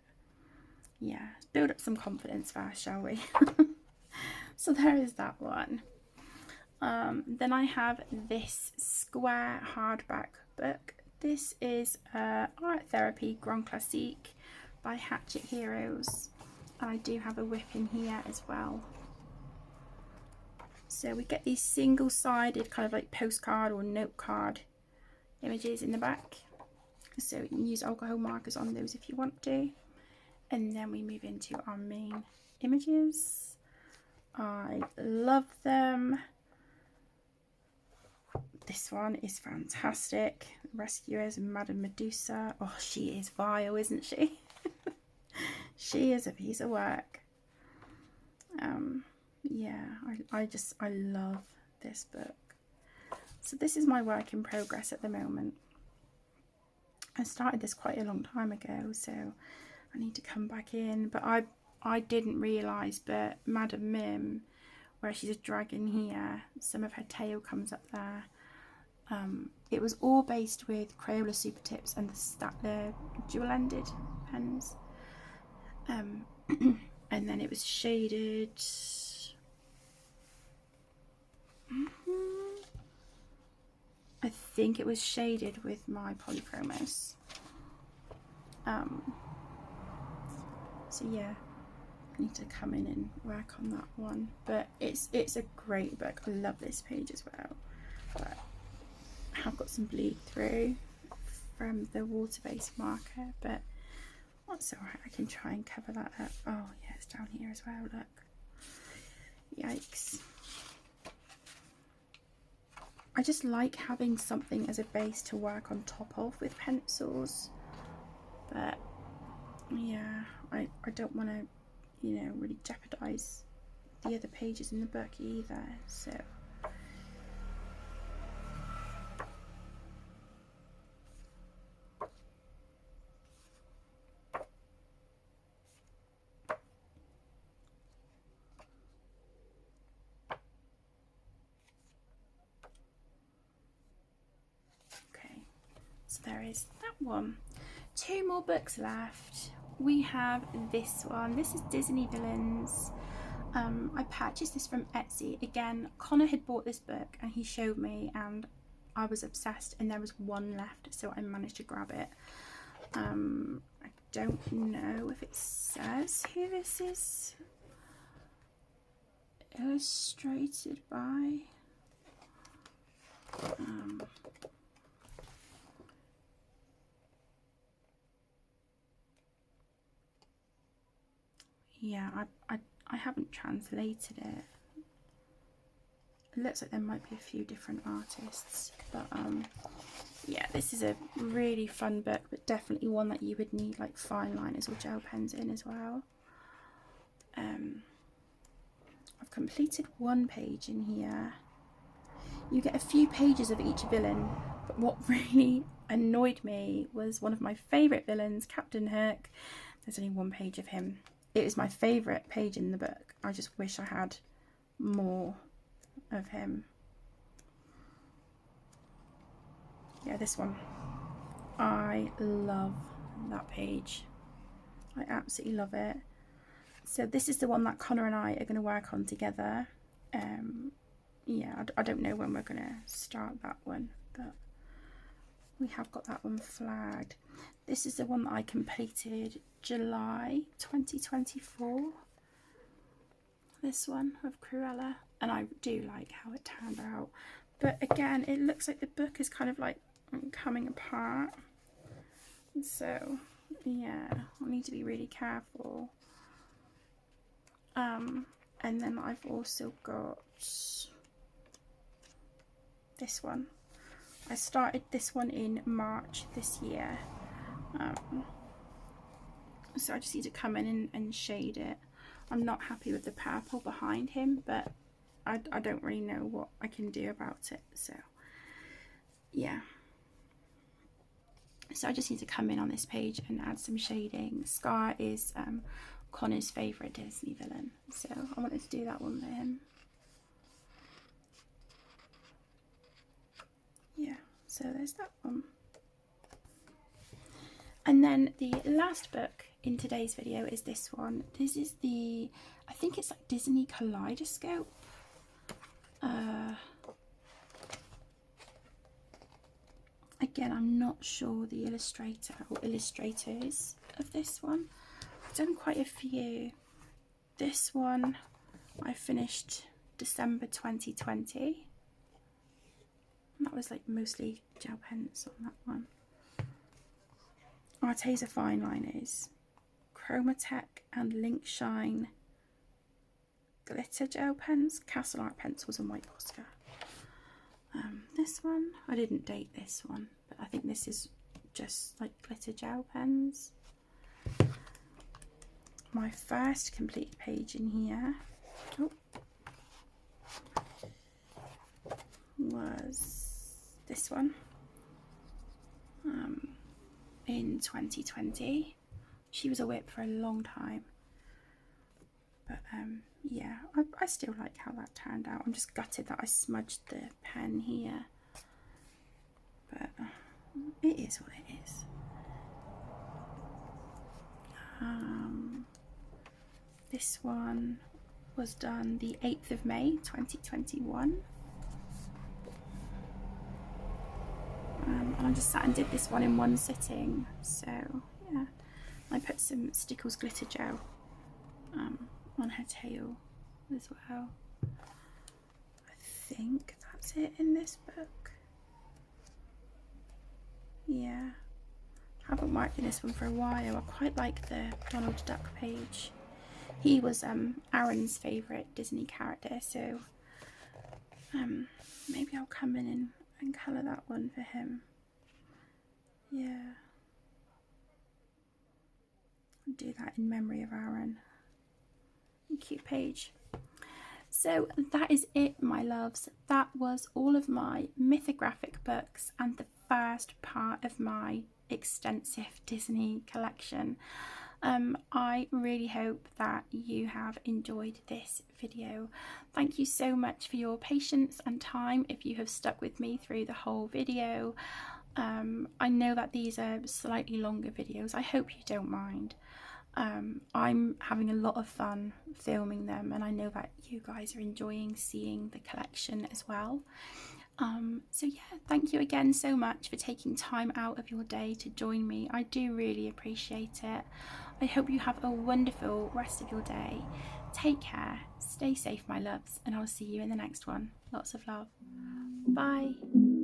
yeah, let's build up some confidence first, shall we? So there is that one. Then I have this square hardback book. This is Art Therapy Grand Classique by Hatchet Heroes. And I do have a whip in here as well. So we get these single-sided kind of like postcard or note card images in the back. So you can use alcohol markers on those if you want to. And then we move into our main images. I love them. This one is fantastic. Rescuers, Madame Medusa. Oh, she is vile, isn't she? She is a piece of work. Yeah, I love this book. So this is my work in progress at the moment. I started this quite a long time ago, so I need to come back in. But I didn't realise, but Madame Mim, where she's a dragon here, some of her tail comes up there. It was all based with Crayola Super Tips and the Statler dual-ended pens. And then it was shaded. I think it was shaded with my Polychromos. So yeah, I need to come in and work on that one. But it's a great book. I love this page as well. But I have got some bleed through from the water-based marker, but that's alright. I can try and cover that up. Oh yeah, it's down here as well, look. Yikes. I just like having something as a base to work on top of with pencils, but yeah, I don't want to, you know, really jeopardize the other pages in the book either, so. Okay, so there is that one. 2 more books left. We have this one. This is Disney Villains. I purchased this from Etsy. Again, Connor had bought this book and he showed me and I was obsessed, and there was one left, so I managed to grab it. I don't know if it says who this is illustrated by. Yeah, I haven't translated it. It looks like there might be a few different artists, but yeah, this is a really fun book, but definitely one that you would need like fine liners or gel pens in as well. I've completed 1 page in here. You get a few pages of each villain, but what really annoyed me was one of my favourite villains, Captain Hook. There's only 1 page of him. It was my favourite page in the book. I just wish I had more of him. Yeah, this one. I love that page. I absolutely love it. So this is the one that Connor and I are going to work on together. Yeah, I don't know when we're going to start that one, but we have got that one flagged. This is the one that I completed July 2024. This one of Cruella, and I do like how it turned out. But again, it looks like the book is kind of like coming apart. So yeah, I need to be really careful. And then I've also got this one. I started this one in March this year. So I just need to come in and shade it. I'm not happy with the purple behind him, but I don't really know what I can do about it. So yeah. So I just need to come in on this page and add some shading. Scar is Connor's favourite Disney villain, so I wanted to do that one for him. Yeah, so there's that one. And then the last book in today's video is this one. This is the, I think it's like Disney Kaleidoscope. Again, I'm not sure the illustrator or illustrators of this one. I've done quite a few. This one I finished December 2020. And that was like mostly gel pens on that one. Arteza fine liners, Chromatech and Link Shine glitter gel pens, Castle Art pencils and white Posca. This one, I didn't date this one, but I think this is just like glitter gel pens. My first complete page in here was this one in 2020. She was a whip for a long time, but yeah, I still like how that turned out. I'm just gutted that I smudged the pen here, but it is what it is. This one was done the 8th of May 2021. And I just sat and did this one in one sitting, so yeah. I put some Stickles glitter gel on her tail as well. I think that's it in this book. Yeah, I haven't worked in this one for a while. I quite like the Donald Duck page. He was Aaron's favourite Disney character, so maybe I'll come in and colour that one for him. Yeah. I'll do that in memory of Aaron. Cute page. So that is it, my loves. That was all of my mythographic books and the first part of my extensive Disney collection. I really hope that you have enjoyed this video. Thank you so much for your patience and time if you have stuck with me through the whole video. I know that these are slightly longer videos. I hope you don't mind. I'm having a lot of fun filming them, and I know that you guys are enjoying seeing the collection as well. So yeah, thank you again so much for taking time out of your day to join me. I do really appreciate it. I hope you have a wonderful rest of your day. Take care, stay safe, my loves, and I'll see you in the next one. Lots of love. Bye.